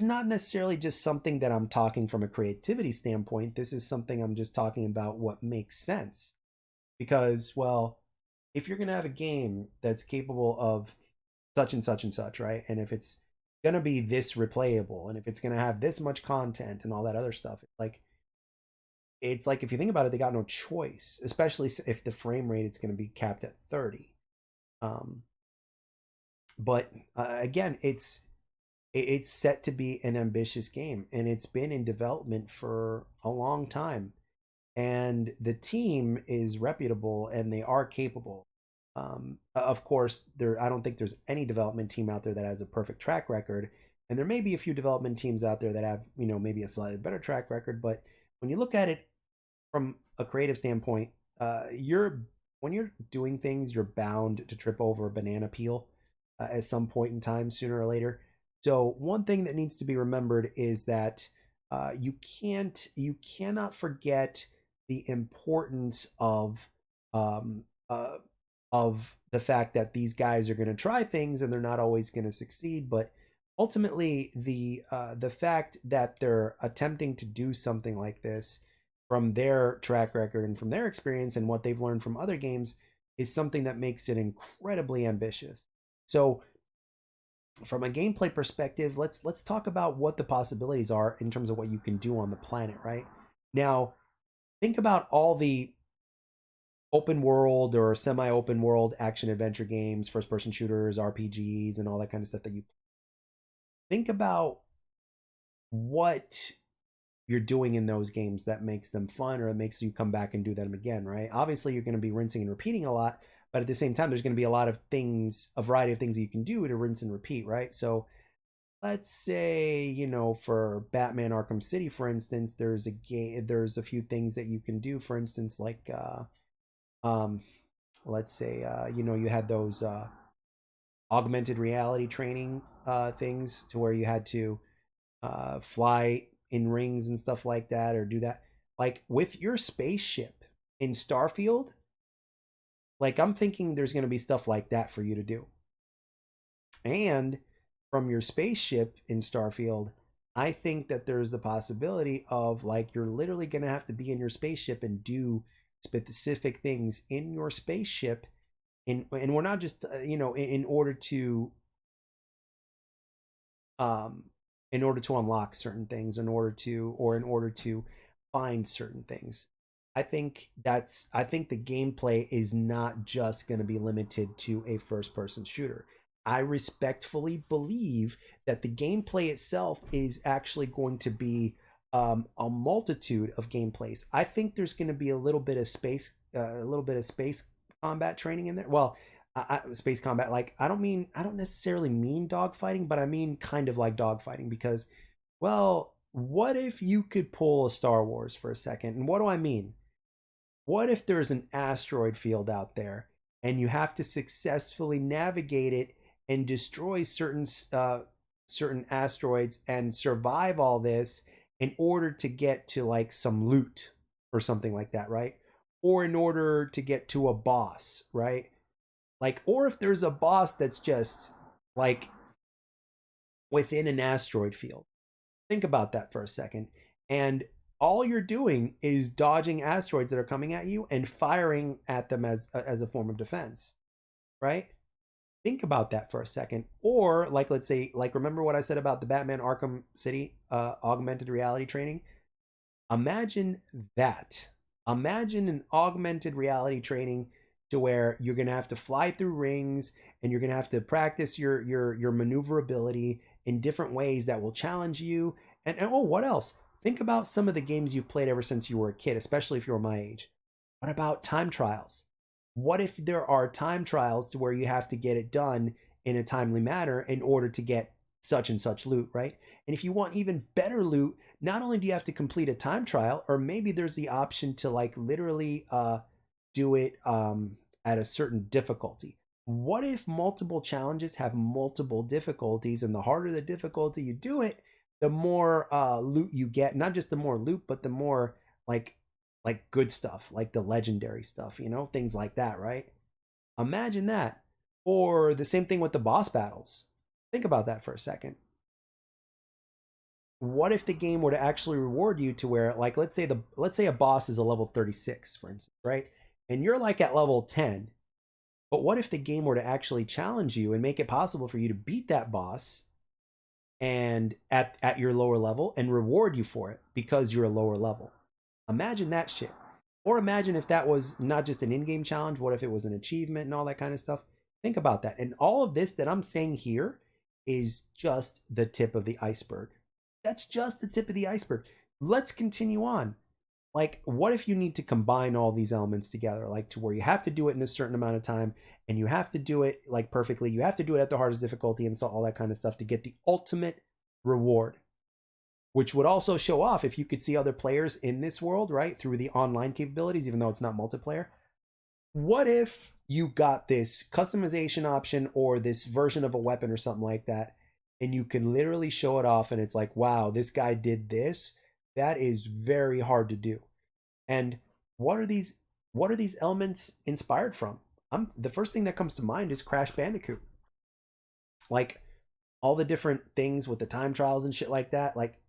not necessarily just something that I'm talking from a creativity standpoint. This is something I'm just talking about what makes sense. Because, well, if you're going to have a game that's capable of such and such and such, right? And if it's going to be this replayable and if it's going to have this much content and all that other stuff, it's like if you think about it, they got no choice, especially if the frame rate is going to be capped at 30. Um, but again, it's set to be an ambitious game, and it's been in development for a long time, and the team is reputable and they are capable. Of course, I don't think there's any development team out there that has a perfect track record, and there may be a few development teams out there that have maybe a slightly better track record. But when you look at it from a creative standpoint, you're when you're doing things, you're bound to trip over a banana peel at some point in time, sooner or later. So one thing that needs to be remembered is that you cannot forget the importance um, uh, of the fact that these guys are going to try things and they're not always going to succeed, but ultimately the fact that they're attempting to do something like this from their track record and from their experience and what they've learned from other games is something that makes it incredibly ambitious. So from a gameplay perspective, let's talk about what the possibilities are in terms of what you can do on the planet, right? Now, think about all the open world or semi-open world action adventure games, first person shooters, RPGs, and all that kind of stuff that you think about what you're doing in those games that makes them fun or it makes you come back and do them again, right? Obviously, you're going to be rinsing and repeating a lot, but at the same time, there's going to be a lot of things, a variety of things that you can do to rinse and repeat, right? So let's say, for Batman Arkham City, for instance, there's a few things that you can do. For instance, like um, let's say you had those augmented reality training things to where you had to fly in rings and stuff like that, or do that like with your spaceship in Starfield. Like I'm thinking there's going to be stuff like that for you to do. And from your spaceship in Starfield, I think that there's the possibility of like you're literally going to have to be in your spaceship and do specific things in your spaceship and we're not just in order to um unlock certain things, in order to find certain things. I think the gameplay is not just going to be limited to a first person shooter. I respectfully believe that the gameplay itself is actually going to be a multitude of gameplays. I think there's going to be a little bit of space combat training in there. Well, space combat, like I don't necessarily mean dogfighting, but I mean kind of like dogfighting because, well, what if you could pull a Star Wars for a second? And what do I mean? What if there's an asteroid field out there and you have to successfully navigate it and destroy certain asteroids and survive all this in order to get to like some loot or something like that, right? Or in order to get to a boss, right? Like, or if there's a boss that's just like within an asteroid field. Think about that for a second. And all you're doing is dodging asteroids that are coming at you and firing at them as a form of defense, right? Think about that for a second. Or like, let's say, like, remember what I said about the Batman Arkham City augmented reality training? Imagine that. Imagine an augmented reality training to where you're going to have to fly through rings and you're going to have to practice your maneuverability in different ways that will challenge you. And oh, what else? Think about some of the games you've played ever since you were a kid, especially if you're my age. What about time trials? What if there are time trials to where you have to get it done in a timely manner in order to get such and such loot, right? And if you want even better loot, not only do you have to complete a time trial, or maybe there's the option to like literally do it at a certain difficulty. What if multiple challenges have multiple difficulties, and the harder the difficulty you do it, the more loot you get? Not just the more loot, but the more like good stuff, like the legendary stuff, things like that, right? Imagine that. Or the same thing with the boss battles. Think about that for a second. What if the game were to actually reward you to where, like, let's say a boss is a level 36, for instance, right? And you're like at level 10. But what if the game were to actually challenge you and make it possible for you to beat that boss and at your lower level and reward you for it because you're a lower level? Imagine that shit. Or imagine if that was not just an in-game challenge, what if it was an achievement and all that kind of stuff? Think about that. And all of this that I'm saying here is just the tip of the iceberg. That's just the tip of the iceberg. Let's continue on. Like, what if you need to combine all these elements together, like to where you have to do it in a certain amount of time and you have to do it like perfectly. You have to do it at the hardest difficulty and so all that kind of stuff to get the ultimate reward, which would also show off if you could see other players in this world, right? Through the online capabilities, even though it's not multiplayer. What if you got this customization option or this version of a weapon or something like that, and you can literally show it off and it's like, wow, this guy did this. That is very hard to do. And what are these elements inspired from? The first thing that comes to mind is Crash Bandicoot. Like all the different things with the time trials and shit like that, like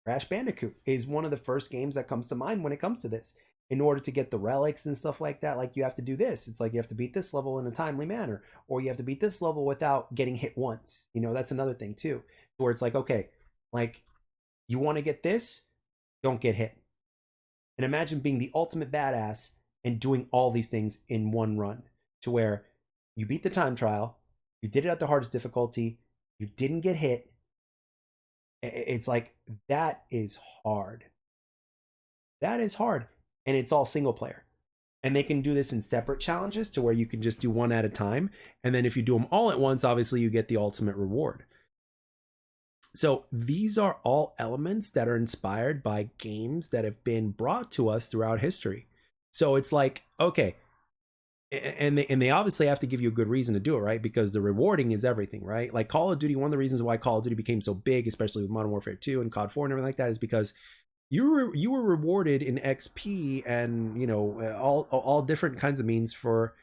Crash Bandicoot is one of the first games that comes to mind when it comes to this. In order to get the relics and stuff like that, like you have to do this. It's like you have to beat this level in a timely manner, or you have to beat this level without getting hit once. That's another thing too, where it's like, okay, like you want to get this, don't get hit. And imagine being the ultimate badass and doing all these things in one run, to where you beat the time trial, you did it at the hardest difficulty, you didn't get hit. It's like, that is hard. That is hard. And it's all single player. And they can do this in separate challenges to where you can just do one at a time. And then if you do them all at once, obviously you get the ultimate reward. So these are all elements that are inspired by games that have been brought to us throughout history. So it's like, okay, and they obviously have to give you a good reason to do it, right? Because the rewarding is everything, right? Like Call of Duty, one of the reasons why Call of Duty became so big, especially with Modern Warfare 2 and COD 4 and everything like that, is because you were rewarded in XP and all different kinds of means for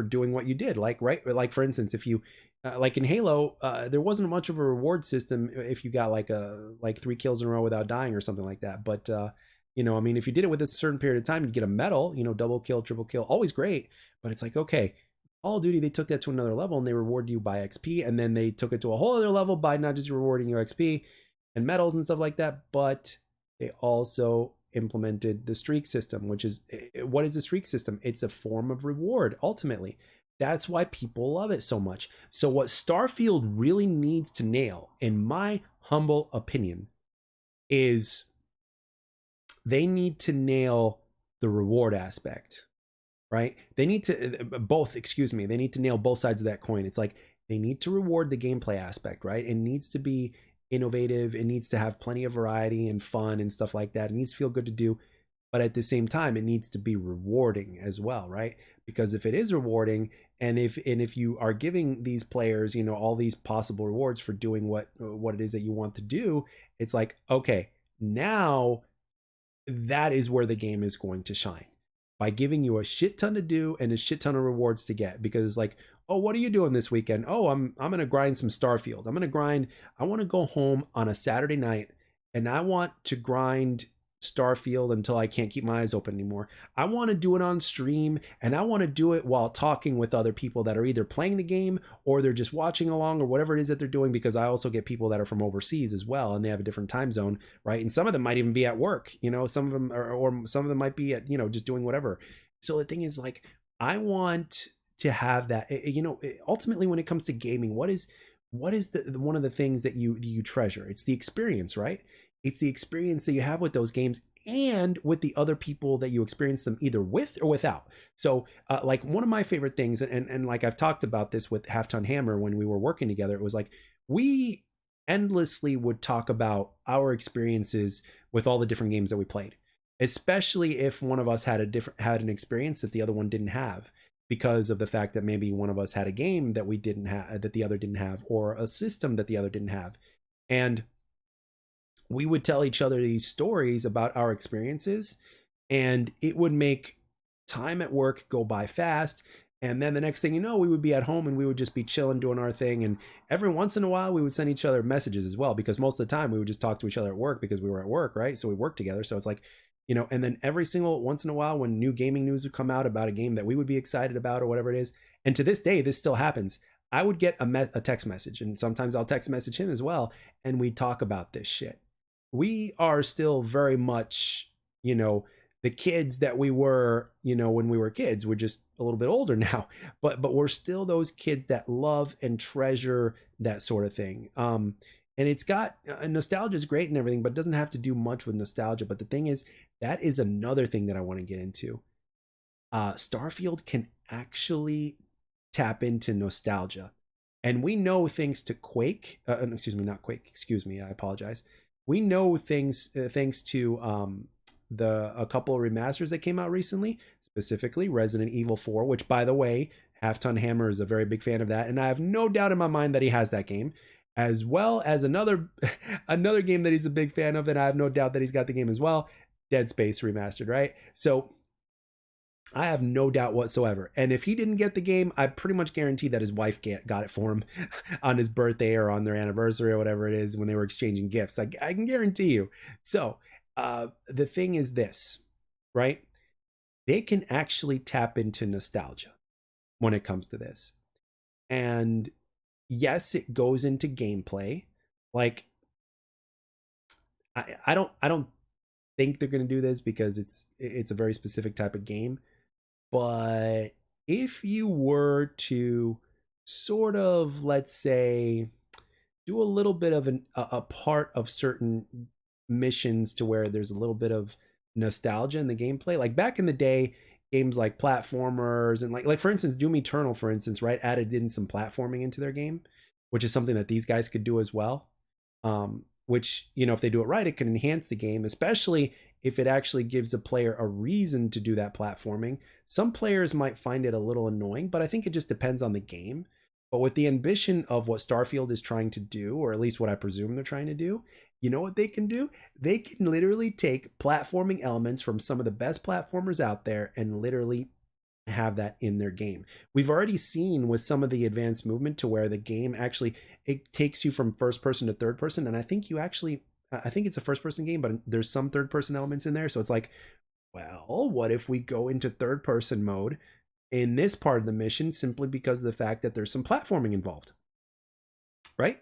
doing what you did. Like, right, like for instance, if you like in Halo, there wasn't much of a reward system if you got like 3 kills in a row without dying or something like that. But I mean, if you did it with a certain period of time, you'd get a medal. Double kill, triple kill, always great. But it's like, okay, Call of Duty, they took that to another level and they reward you by XP, and then they took it to a whole other level by not just rewarding your XP and medals and stuff like that, but they also implemented the streak system, which is, what is the streak system? It's a form of reward, ultimately. That's why people love it so much. So what Starfield really needs to nail, in my humble opinion, is they need to nail the reward aspect, right? They need to they need to nail both sides of that coin. It's like they need to reward the gameplay aspect, right? It needs to be innovative. It needs to have plenty of variety and fun and stuff like that. It needs to feel good to do, but at the same time, it needs to be rewarding as well, right? Because if it is rewarding, and if you are giving these players, all these possible rewards for doing what it is that you want to do, it's like, okay, now that is where the game is going to shine, by giving you a shit ton to do and a shit ton of rewards to get. Because like, Oh, what are you doing this weekend? Oh, I'm gonna grind some Starfield. I'm gonna grind. I want to go home on a Saturday night and I want to grind Starfield until I can't keep my eyes open anymore. I want to do it on stream and I want to do it while talking with other people that are either playing the game or they're just watching along or whatever it is that they're doing, because I also get people that are from overseas as well and they have a different time zone, right? And some of them might even be at work, some of them or some of them might be at, just doing whatever. So the thing is, like, I want to have that, ultimately when it comes to gaming, what is the one of the things that you treasure? It's the experience, right? It's the experience that you have with those games and with the other people that you experience them either with or without. So like one of my favorite things, and like I've talked about this with Halftone Hammer when we were working together, it was like we endlessly would talk about our experiences with all the different games that we played, especially if one of us had an experience that the other one didn't have, because of the fact that maybe one of us had a game that we didn't have, that the other didn't have, or a system that the other didn't have. And we would tell each other these stories about our experiences, and it would make time at work go by fast. And then the next thing you know, we would be at home and we would just be chilling, doing our thing. And every once in a while, we would send each other messages as well, because most of the time we would just talk to each other at work because we were at work, right? So we worked together. So it's like, and then every single once in a while when new gaming news would come out about a game that we would be excited about or whatever it is. And to this day, this still happens. I would get a text message, and sometimes I'll text message him as well. And we talk about this shit. We are still very much, the kids that we were, when we were kids. We're just a little bit older now, but we're still those kids that love and treasure that sort of thing. And it's got nostalgia is great and everything, but it doesn't have to do much with nostalgia. But the thing is, that is another thing that I want to get into. Starfield can actually tap into nostalgia, and we know thanks to Quake. Excuse me, not Quake. Excuse me, I apologize. We know things thanks to the a couple of remasters that came out recently, specifically Resident Evil 4, which, by the way, Halftone Hammer is a very big fan of that, and I have no doubt in my mind that he has that game, as well as another another game that he's a big fan of, and I have no doubt that he's got the game as well, Dead Space Remastered, right? So I have no doubt whatsoever. And if he didn't get the game, I pretty much guarantee that his wife got it for him on his birthday or on their anniversary or whatever it is when they were exchanging gifts. I can guarantee you. So the thing is this, right? They can actually tap into nostalgia when it comes to this. And yes, it goes into gameplay. Like, I don't think they're going to do this because it's a very specific type of game. But if you were to sort of, let's say, do a little bit of a part of certain missions to where there's a little bit of nostalgia in the gameplay, like back in the day, games like platformers and like for instance, Doom Eternal, for instance, right, added in some platforming into their game, which is something that these guys could do as well. Which, if they do it right, it can enhance the game, especially if it actually gives a player a reason to do that platforming. Some players might find it a little annoying, but I think it just depends on the game. But with the ambition of what Starfield is trying to do, or at least what I presume they're trying to do, you know what they can do? They can literally take platforming elements from some of the best platformers out there and literally have that in their game. We've already seen with some of the advanced movement to where the game actually, it takes you from first person to third person. And I think it's a first person game, but there's some third person elements in there. So it's like, well, what if we go into third person mode in this part of the mission simply because of the fact that there's some platforming involved, right?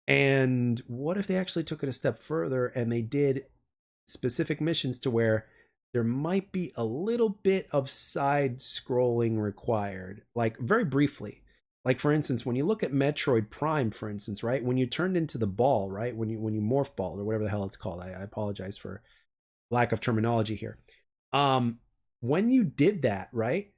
And what if they actually took it a step further and they did specific missions to where there might be a little bit of side scrolling required, like very briefly. Like, for instance, when you look at Metroid Prime, for instance, right, when you turned into the ball, right, when you morph ball or whatever the hell it's called, I apologize for lack of terminology here. When you did that, right,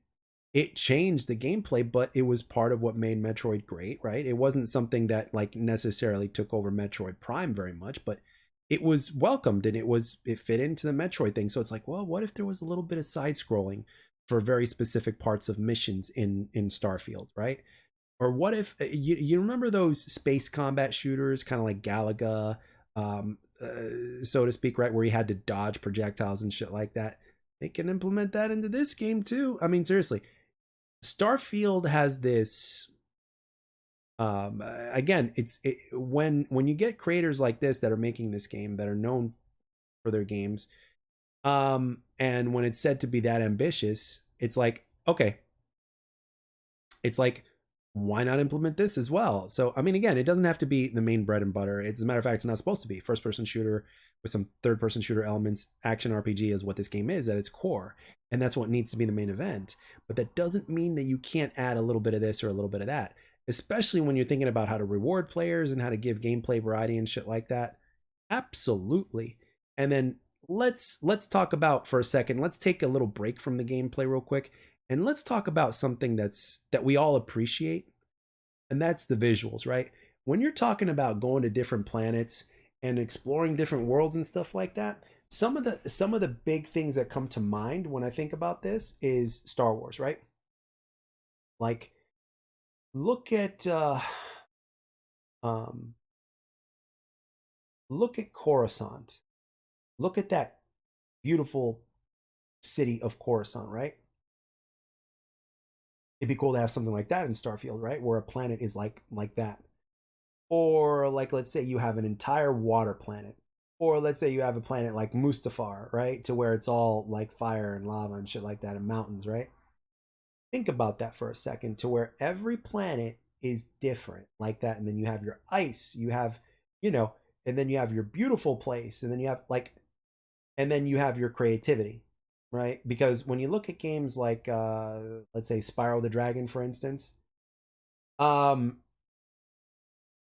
it changed the gameplay, but it was part of what made Metroid great, right? It wasn't something that like necessarily took over Metroid Prime very much, but it was welcomed and it fit into the Metroid thing. So it's like, well, what if there was a little bit of side scrolling for very specific parts of missions in Starfield, right? Or what if you remember those space combat shooters, kind of like Galaga, so to speak, right, where you had to dodge projectiles and shit like that? They can implement that into this game too. I mean, seriously, Starfield has this Again, when you get creators like this that are making this game, that are known for their games, and when it's said to be that ambitious, it's like, okay, it's like, why not implement this as well? So I mean, again, it doesn't have to be the main bread and butter. As a matter of fact, it's not supposed to be. First person shooter with some third person shooter elements, action RPG is what this game is at its core, and that's what needs to be the main event. But that doesn't mean that you can't add a little bit of this or a little bit of that, especially when you're thinking about how to reward players and how to give gameplay variety and shit like that. Absolutely. And then let's talk about, for a second, let's take a little break from the gameplay real quick, and let's talk about something that we all appreciate, and that's the visuals, right? When you're talking about going to different planets and exploring different worlds and stuff like that, some of the big things that come to mind when I think about this is Star Wars, right? Like, look at um look at Coruscant. Look at that beautiful city of Coruscant, right? It'd be cool to have something like that in Starfield, right? Where a planet is like that. Or like, let's say you have an entire water planet. Or let's say you have a planet like Mustafar, right? To where it's all like fire and lava and shit like that and mountains, right? Think about that for a second, to where every planet is different like that. And then you have your ice, you have, you know, and then you have your beautiful place, and then you have like, and then you have your creativity, right? Because when you look at games like let's say Spyro the Dragon, for instance, um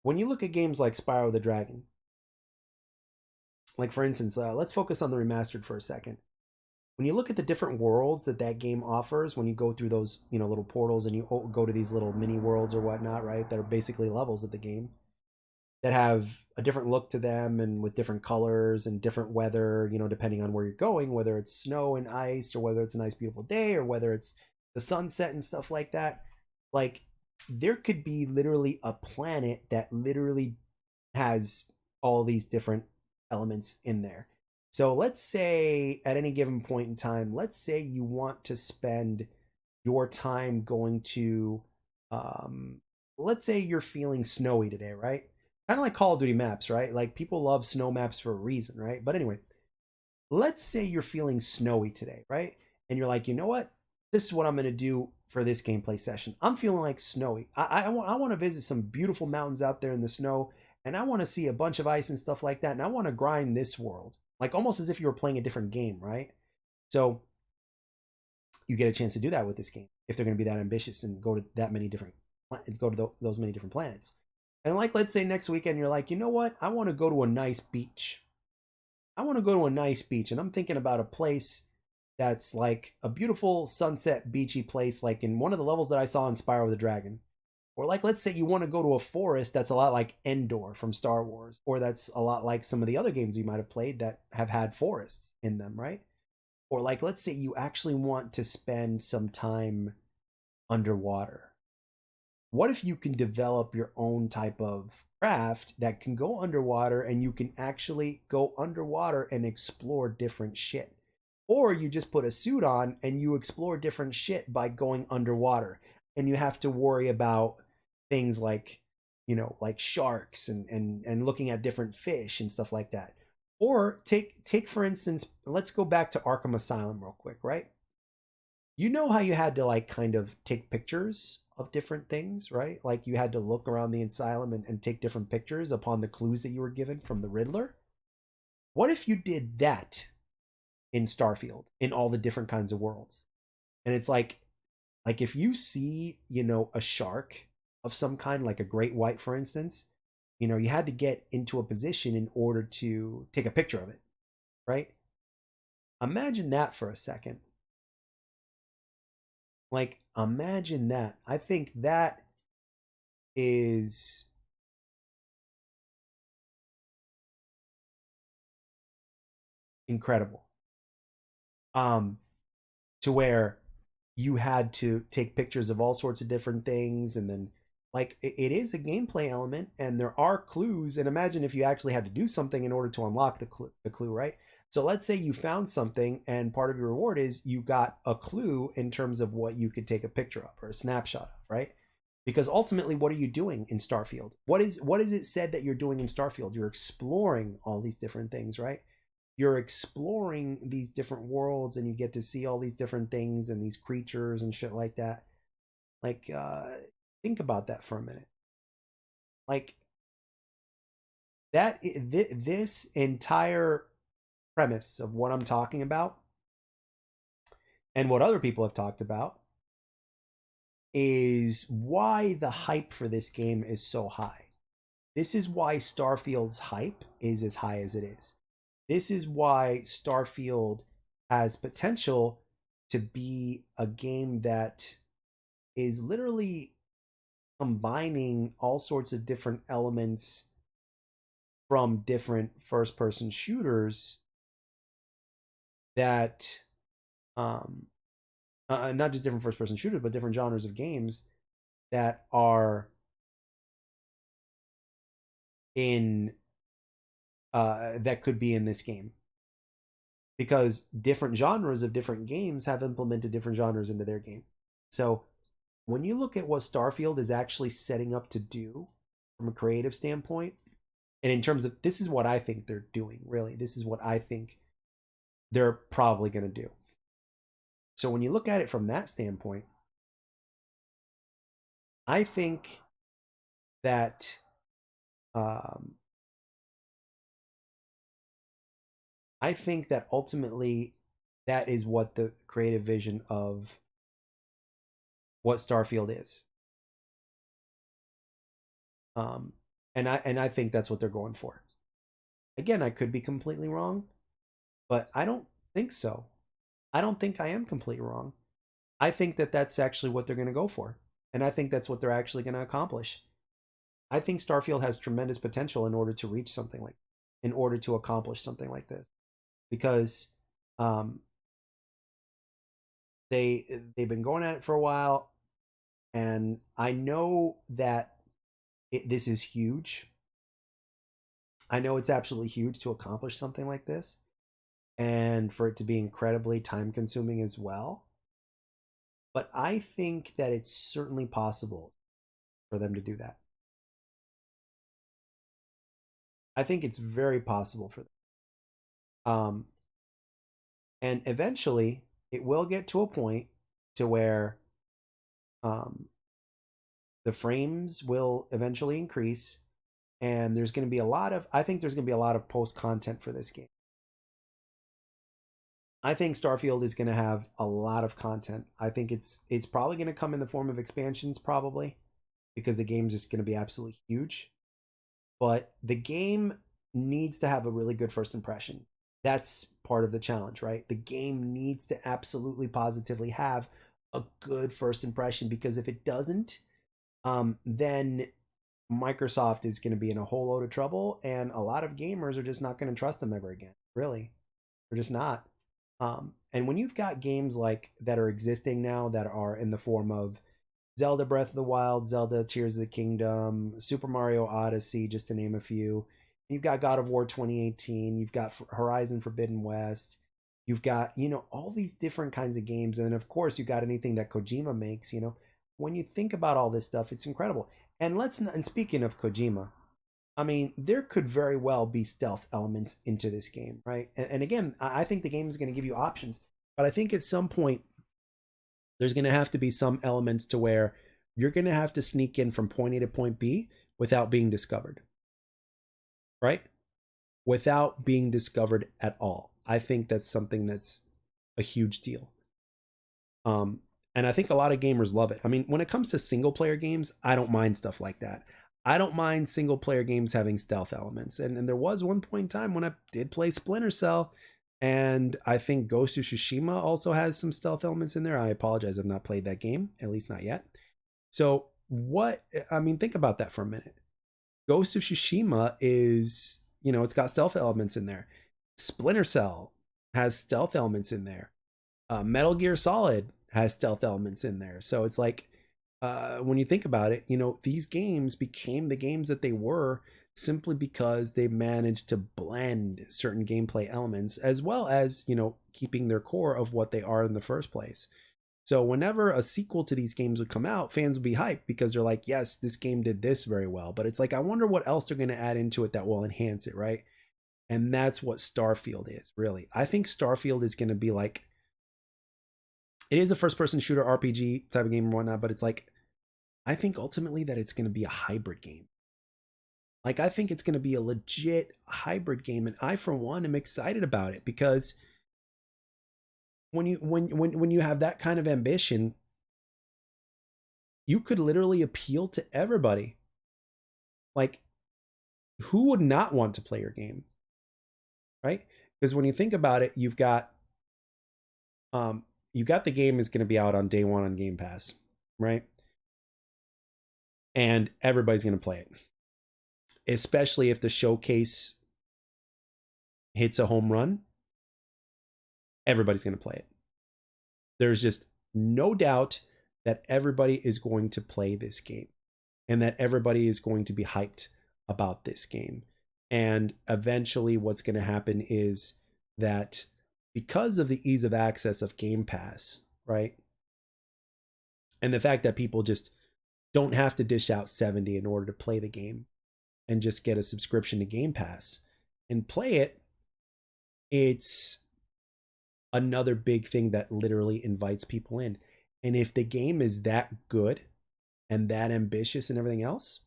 when you look at games like Spyro the Dragon, like for instance, let's focus on the remastered for a second. When you look at the different worlds that that game offers, when you go through those, you know, little portals and you go to these little mini worlds or whatnot, right, that are basically levels of the game, that have a different look to them and with different colors and different weather, you know, depending on where you're going, whether it's snow and ice or whether it's a nice beautiful day or whether it's the sunset and stuff like that. Like, there could be literally a planet that literally has all these different elements in there. So let's say at any given point in time, let's say you want to spend your time going to, um, let's say you're feeling snowy today, right? Kind of like Call of Duty maps, right? Like, people love snow maps for a reason, right? But anyway, let's say you're feeling snowy today, right? And you're like, you know what? This is what I'm going to do for this gameplay session. I'm feeling like snowy. I want to visit some beautiful mountains out there in the snow, and I want to see a bunch of ice and stuff like that. And I want to grind this world, like almost as if you were playing a different game, right? So you get a chance to do that with this game if they're going to be that ambitious and go to that many different, go to those many different planets. And like, let's say next weekend you're like, you know what? I want to go to a nice beach. I want to go to a nice beach, and I'm thinking about a place that's like a beautiful sunset beachy place, like in one of the levels that I saw in Spyro the Dragon. Or like, let's say you want to go to a forest that's a lot like Endor from Star Wars, or that's a lot like some of the other games you might have played that have had forests in them, right? Or like, let's say you actually want to spend some time underwater. What if you can develop your own type of craft that can go underwater, and you can actually go underwater and explore different shit? Or you just put a suit on and you explore different shit by going underwater, and you have to worry about things like, you know, like sharks and looking at different fish and stuff like that. Or take for instance, let's go back to Arkham Asylum real quick, right? You know how you had to like kind of take pictures of different things, right? Like, you had to look around the asylum and take different pictures upon the clues that you were given from the Riddler. What if you did that in Starfield, in all the different kinds of worlds? And it's like if you see, you know, a shark of some kind, like a great white, for instance, you know, you had to get into a position in order to take a picture of it, right? Imagine that for a second. Like, imagine that. I think that is incredible. Um, to where you had to take pictures of all sorts of different things, and then like it is a gameplay element and there are clues. And imagine if you actually had to do something in order to unlock the clue, right? So let's say you found something, and part of your reward is you got a clue in terms of what you could take a picture of or a snapshot of, right? Because ultimately, what are you doing in Starfield? What is it said that you're doing in Starfield? You're exploring all these different things, right? You're exploring these different worlds, and you get to see all these different things and these creatures and shit like that. Like, think about that for a minute. Like this entire premise of what I'm talking about and what other people have talked about is why the hype for this game is so high. This is why Starfield's hype is as high as it is. This is why Starfield has potential to be a game that is literally combining all sorts of different elements from different first person shooters that um not just different first person shooters but different genres of games that are in that could be in this game, because different genres of different games have implemented different genres into their game. So when you look at what Starfield is actually setting up to do from a creative standpoint, and in terms of, this is what I think they're doing, really, this is what I think they're probably going to do. So when you look at it from that standpoint, I think that um, I think that ultimately that is what the creative vision of what Starfield is. Um, and I think that's what they're going for. Again, I could be completely wrong, but I don't think so. I don't think I am completely wrong. I think that that's actually what they're going to go for, and I think that's what they're actually going to accomplish. I think Starfield has tremendous potential in order to reach something like, in order to accomplish something like this, because um, they've been going at it for a while, and I know that this is huge. I know it's absolutely huge to accomplish something like this, and for it to be incredibly time consuming as well. But I think that it's certainly possible for them to do that. I think it's very possible for them. Um, and eventually, it will get to a point to where um, the frames will eventually increase, and there's going to be a lot of. I think there's going to be a lot of post content for this game. I think Starfield is going to have a lot of content. I think it's probably going to come in the form of expansions, probably, because the game's just going to be absolutely huge. But the game needs to have a really good first impression. That's part of the challenge, right? The game needs to absolutely positively have a good first impression, because if it doesn't, then Microsoft is going to be in a whole load of trouble, and a lot of gamers are just not going to trust them ever again. Really, they're just not. And when you've got games like that are existing now that are in the form of Zelda Breath of the Wild, Zelda Tears of the Kingdom, Super Mario Odyssey, just to name a few. You've got God of War 2018, you've got Horizon Forbidden West, you've got, all these different kinds of games. And then, of course, you've got anything that Kojima makes. When you think about all this stuff, it's incredible. And and speaking of Kojima, I mean, there could very well be stealth elements into this game, right? And again, I think the game is going to give you options, but I think at some point there's going to have to be some elements to where you're going to have to sneak in from point A to point B without being discovered, right? Without being discovered at all. I think that's something that's a huge deal. Um, and I think a lot of gamers love it. I mean, when it comes to single player games, I don't mind stuff like that. I don't mind single player games having stealth elements. And there was one point in time when I did play Splinter Cell, and I think Ghost of Tsushima also has some stealth elements in there. I apologize, I've not played that game, at least not yet. So, think about that for a minute. Ghost of Tsushima is, it's got stealth elements in there. Splinter Cell has stealth elements in there. Metal Gear Solid has stealth elements in there. So it's like, when you think about it, these games became the games that they were simply because they managed to blend certain gameplay elements as well as, keeping their core of what they are in the first place. So whenever a sequel to these games would come out, fans would be hyped because they're like, yes, this game did this very well. But it's like, I wonder what else they're going to add into it that will enhance it, right? And that's what Starfield is, really. I think Starfield is going to be like, it is a first person shooter RPG type of game and whatnot, but it's like, I think ultimately that it's going to be a hybrid game. Like, I think it's going to be a legit hybrid game. And I, for one, am excited about it because when you have that kind of ambition, you could literally appeal to everybody. Like, who would not want to play your game, right? Because when you think about it, you got the game is going to be out on day one on Game Pass, right? And everybody's going to play it, especially if the showcase hits a home run. Everybody's going to play it. There's just no doubt that everybody is going to play this game and that everybody is going to be hyped about this game. And eventually, what's going to happen is that because of the ease of access of Game Pass, right? And the fact that people just don't have to dish out 70 in order to play the game and just get a subscription to Game Pass and play it, it's another big thing that literally invites people in. And if the game is that good and that ambitious and everything else,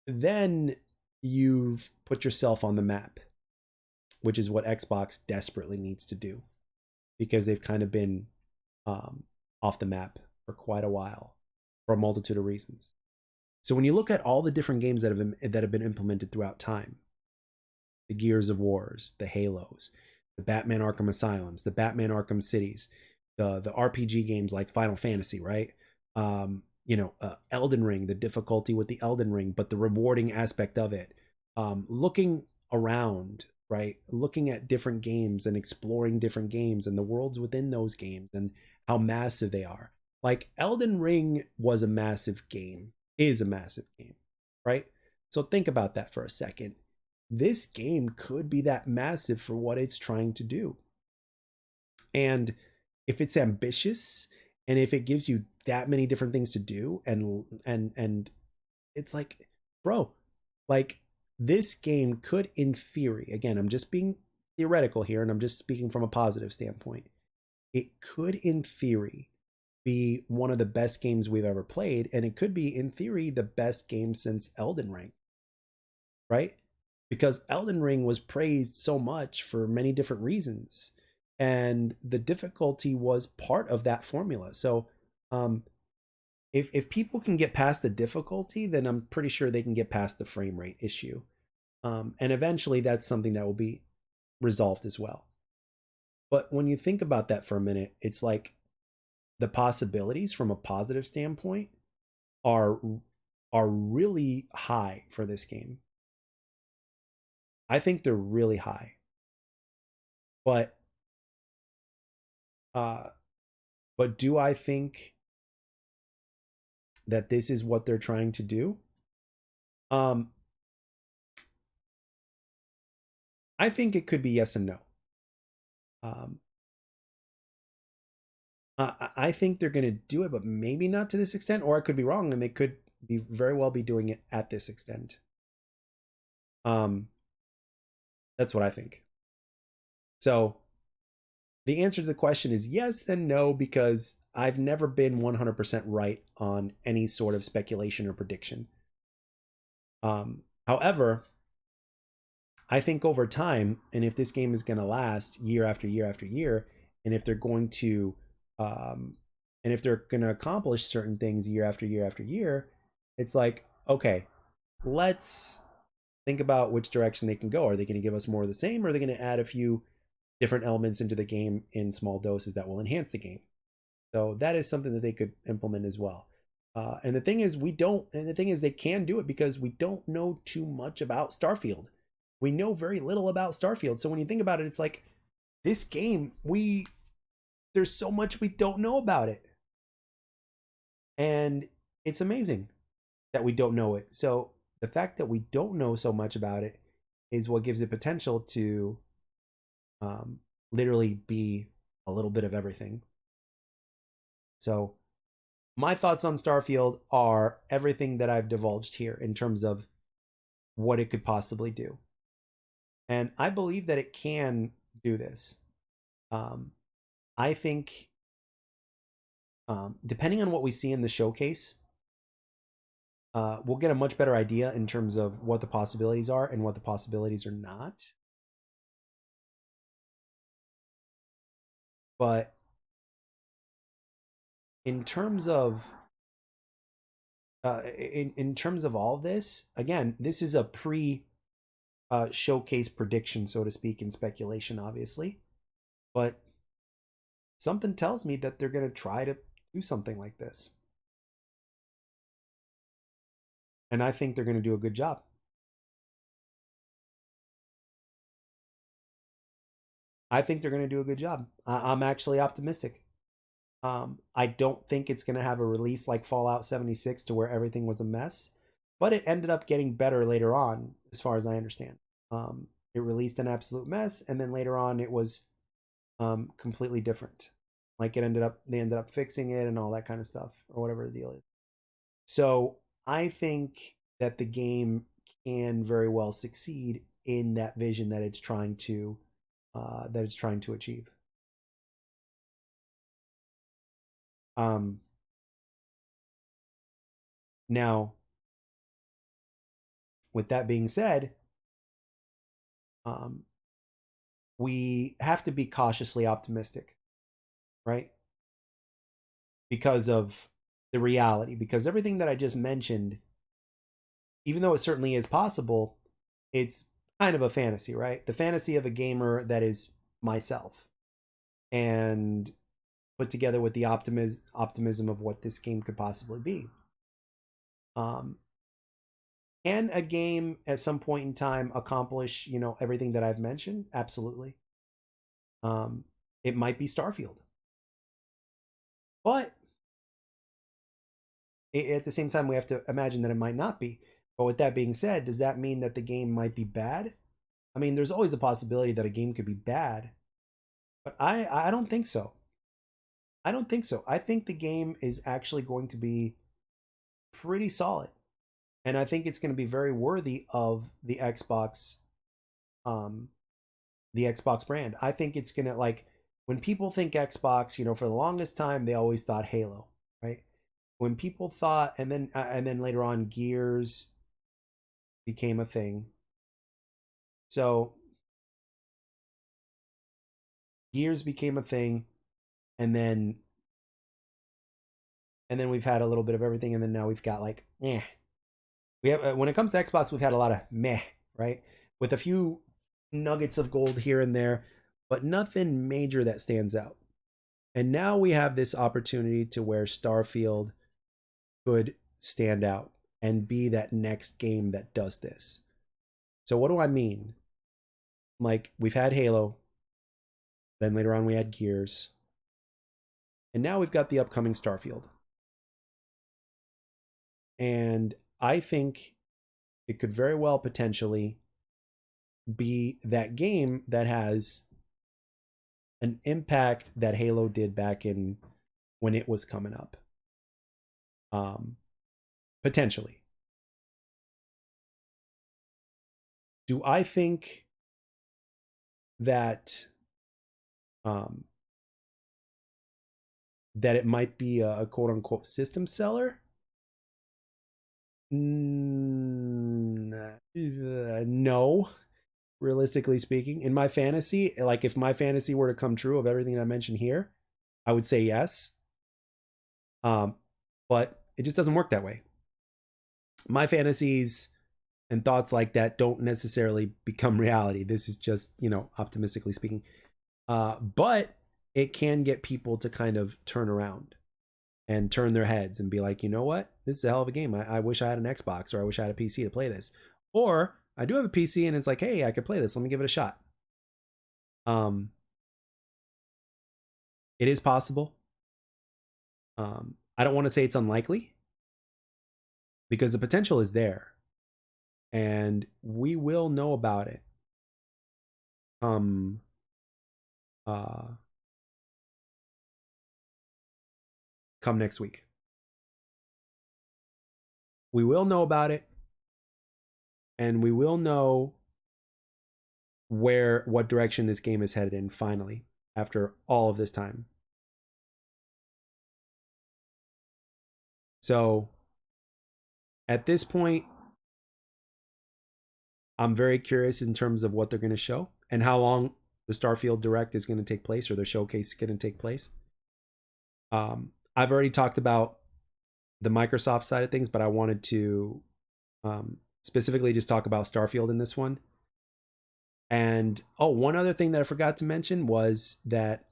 then you've put yourself on the map, which is what Xbox desperately needs to do because they've kind of been off the map for quite a while for a multitude of reasons. So when you look at all the different games that have been implemented throughout time, the Gears of Wars, the Halos, the Batman Arkham Asylums, the Batman Arkham Cities, the RPG games like Final Fantasy, right? Elden Ring, the difficulty with the Elden Ring, but the rewarding aspect of it. Looking around, right? Looking at different games and exploring different games and the worlds within those games and how massive they are. Like Elden Ring was a massive game, is a massive game, right? So think about that for a second. This game could be that massive for what it's trying to do. And if it's ambitious and if it gives you that many different things to do and it's like, bro, like this game could in theory, again, I'm just being theoretical here and I'm just speaking from a positive standpoint. It could in theory be one of the best games we've ever played and it could be in theory the best game since Elden Ring, right? Because Elden Ring was praised so much for many different reasons and the difficulty was part of that formula. So if people can get past the difficulty, then I'm pretty sure they can get past the frame rate issue, and eventually that's something that will be resolved as well. But when you think about that for a minute, it's like the possibilities from a positive standpoint are are really high for this game. I think they're really high. But uh but do I think that this is what they're trying to do? Um I think it could be yes and no. Um I think they're going to do it, but maybe not to this extent, or I could be wrong, and they could be very well be doing it at this extent. Um, that's what I think. So the answer to the question is yes and no because I've never been 100% right on any sort of speculation or prediction. However, I think over time, and if this game is going to last year after year after year, and if they're going to, um, and if they're going to accomplish certain things year after year after year, it's like, okay, let's think about which direction they can go. Are they going to give us more of the same, or are they going to add a few different elements into the game in small doses that will enhance the game? So that is something that they could implement as well. And the thing is, they can do it because we don't know too much about Starfield. We know very little about Starfield. So when you think about it, it's like this game, there's so much we don't know about it. And it's amazing that we don't know it. So the fact that we don't know so much about it is what gives it potential to literally be a little bit of everything. So my thoughts on Starfield are everything that I've divulged here in terms of what it could possibly do. And I believe that it can do this. Um, I think, depending on what we see in the showcase, we'll get a much better idea in terms of what the possibilities are and what the possibilities are not. But in terms of in terms of all this, again, this is a pre showcase prediction, so to speak, and speculation, obviously. But something tells me that they're going to try to do something like this, and I think they're going to do a good job. I think they're going to do a good job. I'm actually optimistic. I don't think it's going to have a release like Fallout 76 to where everything was a mess, but it ended up getting better later on, as far as I understand. It released an absolute mess, and then later on it was completely different. Like they ended up fixing it and all that kind of stuff, or whatever the deal is. So I think that the game can very well succeed in that vision that it's trying to achieve. Um, Now, with that being said, um, we have to be cautiously optimistic, right? Because of the reality, because everything that I just mentioned, even though it certainly is possible, it's kind of a fantasy, right? The fantasy of a gamer that is myself, and put together with the optimism of what this game could possibly be. Um, can a game at some point in time accomplish, everything that I've mentioned? Absolutely. Um, it might be Starfield, but at the same time, we have to imagine that it might not be. But with that being said, does that mean that the game might be bad? I mean, there's always a possibility that a game could be bad, but I don't think so. I don't think so. I think the game is actually going to be pretty solid, and I think it's going to be very worthy of um, the Xbox brand. I think it's going to, like, when people think Xbox, for the longest time they always thought Halo, right? When people thought, and then later on Gears became a thing. So Gears became a thing, and then we've had a little bit of everything, and then now we've got like we have, when it comes to Xbox, we've had a lot of meh, right? With a few nuggets of gold here and there, but nothing major that stands out. And now we have this opportunity to where Starfield could stand out and be that next game that does this. So what do I mean? Like, we've had Halo, then later on we had Gears, and now we've got the upcoming Starfield. And I think it could very well potentially be that game that has an impact that Halo did back in when it was coming up. Um, Potentially. Do I think that um, that it might be a quote unquote system seller? No, realistically speaking. In my fantasy, like if my fantasy were to come true of everything I mentioned here, I would say yes. Um, but it just doesn't work that way. My fantasies and thoughts like that don't necessarily become reality. This is just, optimistically speaking. But it can get people to kind of turn around and turn their heads and be like, you know what? This is a hell of a game. I wish I had an Xbox, or I wish I had a PC to play this. Or I do have a PC and it's like, hey, I could play this. Let me give it a shot. Um, it is possible. I don't want to say it's unlikely because the potential is there, and we will know about it come uh come next week. We will know about it, and we will know what direction this game is headed in finally after all of this time. So at this point, I'm very curious in terms of what they're going to show and how long the Starfield Direct is going to take place, or the showcase is going to take place. I've already talked about the Microsoft side of things, but I wanted to specifically just talk about Starfield in this one. And one other thing that I forgot to mention was that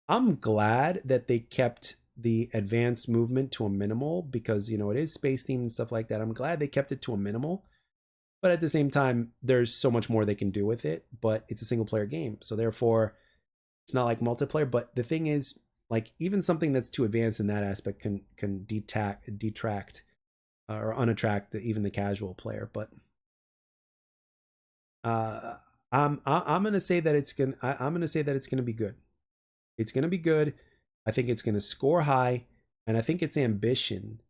I'm glad that they kept the advanced movement to a minimal, because it is space themed and stuff like that. I'm glad they kept it to a minimal, but at the same time, there's so much more they can do with it. But it's a single player game, so therefore, it's not like multiplayer. But the thing is, like, even something that's too advanced in that aspect can detract or unattract even the casual player. But I'm gonna say that I'm gonna say that it's gonna be good. It's gonna be good. I think it's gonna score high, and I think its ambition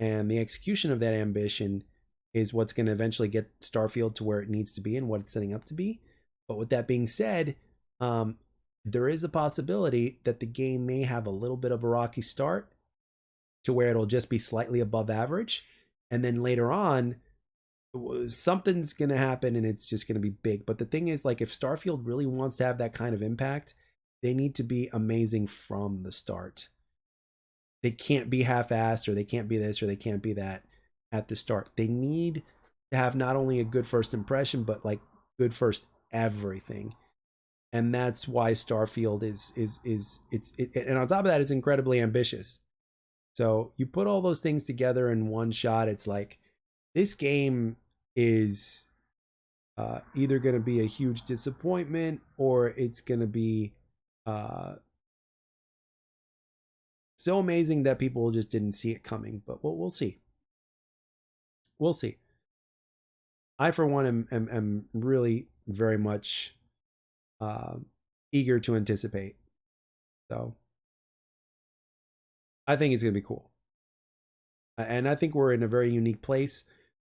and the execution of that ambition is what's going to eventually get Starfield to where it needs to be and what it's setting up to be. But with that being said, there is a possibility that the game may have a little bit of a rocky start to where it'll just be slightly above average, and then later on something's going to happen and it's just going to be big. But the thing is, like, if Starfield really wants to have that kind of impact, they need to be amazing from the start. They can't be half-assed, or they can't be this, or they can't be that at the start. They need to have not only a good first impression, but like good first everything. And that's why Starfield is and on top of that, it's incredibly ambitious. So you put all those things together in one shot, it's like this game is either going to be a huge disappointment, or it's going to be so amazing that people just didn't see it coming. But we'll see. We'll see. I, for one, am really very much eager to anticipate. So I think it's going to be cool. And I think we're in a very unique place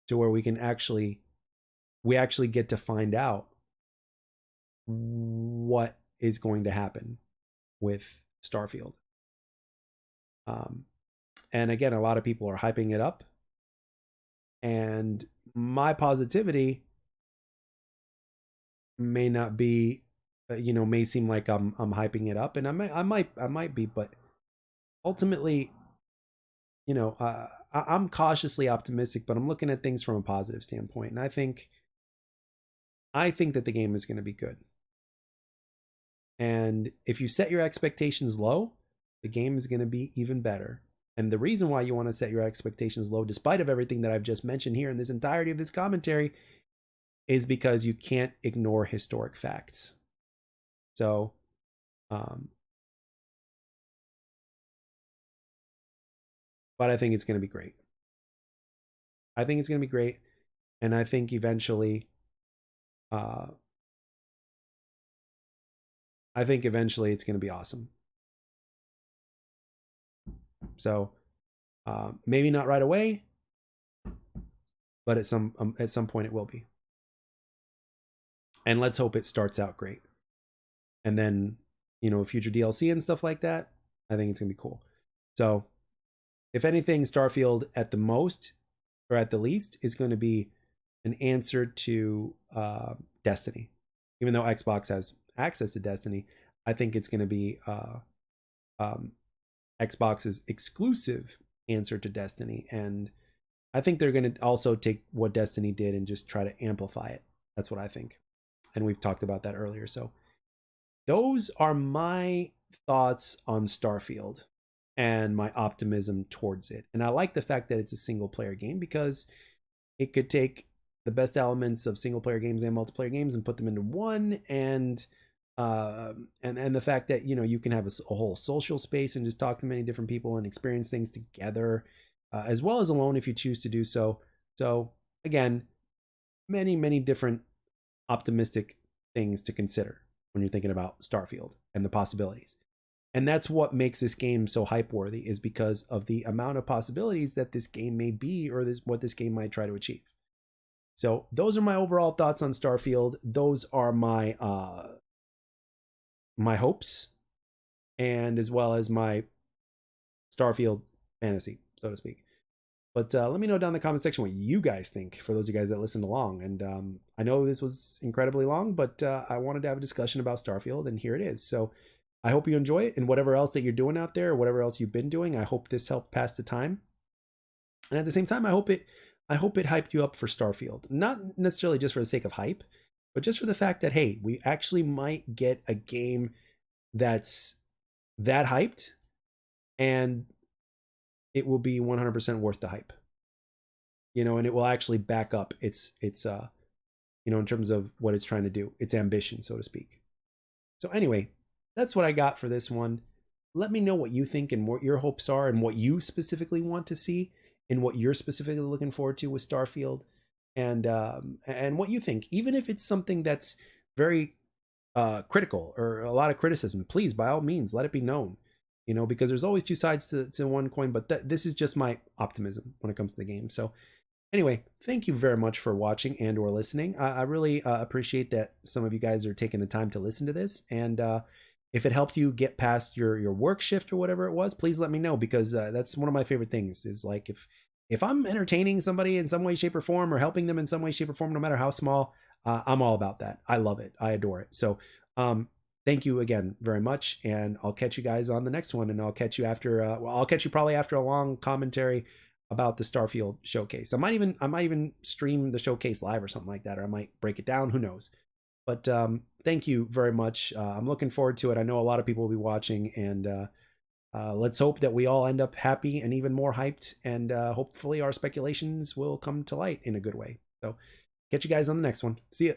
to where we actually get to find out what is going to happen with Starfield. And again, a lot of people are hyping it up, and my positivity may not be, may seem like I'm hyping it up, and I might be, but ultimately, I'm cautiously optimistic, but I'm looking at things from a positive standpoint, and I think that the game is going to be good. And if you set your expectations low, the game is going to be even better. And the reason why you want to set your expectations low, despite of everything that I've just mentioned here in this entirety of this commentary, is because you can't ignore historic facts. So, but I think it's going to be great. I think it's going to be great. And I think eventually, it's going to be awesome. So maybe not right away, but at some point it will be. And let's hope it starts out great. And then, future DLC and stuff like that, I think it's gonna be cool. So if anything, Starfield at the most, or at the least, is going to be an answer to Destiny. Even though Xbox has access to Destiny, I think it's going to be Xbox's exclusive answer to Destiny. And I think they're going to also take what Destiny did and just try to amplify it. That's what I think. And we've talked about that earlier. So those are my thoughts on Starfield and my optimism towards it. And I like the fact that it's a single player game, because it could take the best elements of single player games and multiplayer games and put them into one. And the fact that, you can have a whole social space and just talk to many different people and experience things together, as well as alone if you choose to do so. So again, many different optimistic things to consider when you're thinking about Starfield and the possibilities. And that's what makes this game so hype worthy, is because of the amount of possibilities that this game may be, or what this game might try to achieve. So those are my overall thoughts on Starfield. Those are my hopes, and as well as my Starfield fantasy, so to speak. But let me know down in the comment section what you guys think, for those of you guys that listened along. And I know this was incredibly long, but I wanted to have a discussion about Starfield, and here it is. So I hope you enjoy it, and whatever else that you're doing out there, or whatever else you've been doing, I hope this helped pass the time. And at the same time, I hope it hyped you up for Starfield. Not necessarily just for the sake of hype, but just for the fact that, hey, we actually might get a game that's that hyped, and it will be 100% worth the hype. And it will actually back up its in terms of what it's trying to do, its ambition, so to speak. So anyway, that's what I got for this one. Let me know what you think, and what your hopes are, and what you specifically want to see, and what you're specifically looking forward to with Starfield, and what you think. Even if it's something that's very critical, or a lot of criticism, please, by all means, let it be known. Because there's always two sides to one coin, but this is just my optimism when it comes to the game. So anyway, thank you very much for watching and or listening. I really appreciate that some of you guys are taking the time to listen to this. And if it helped you get past your work shift or whatever it was, please let me know, because that's one of my favorite things, is like, if I'm entertaining somebody in some way, shape, or form, or helping them in some way, shape, or form, no matter how small, I'm all about that. I love it. I adore it. So thank you again very much, and I'll catch you guys on the next one. And I'll catch you after I'll catch you probably after a long commentary about the Starfield showcase. I might even stream the showcase live or something like that, or I might break it down, who knows. But thank you very much. I'm looking forward to it. I know a lot of people will be watching, and let's hope that we all end up happy and even more hyped, and hopefully our speculations will come to light in a good way. So catch you guys on the next one. See ya.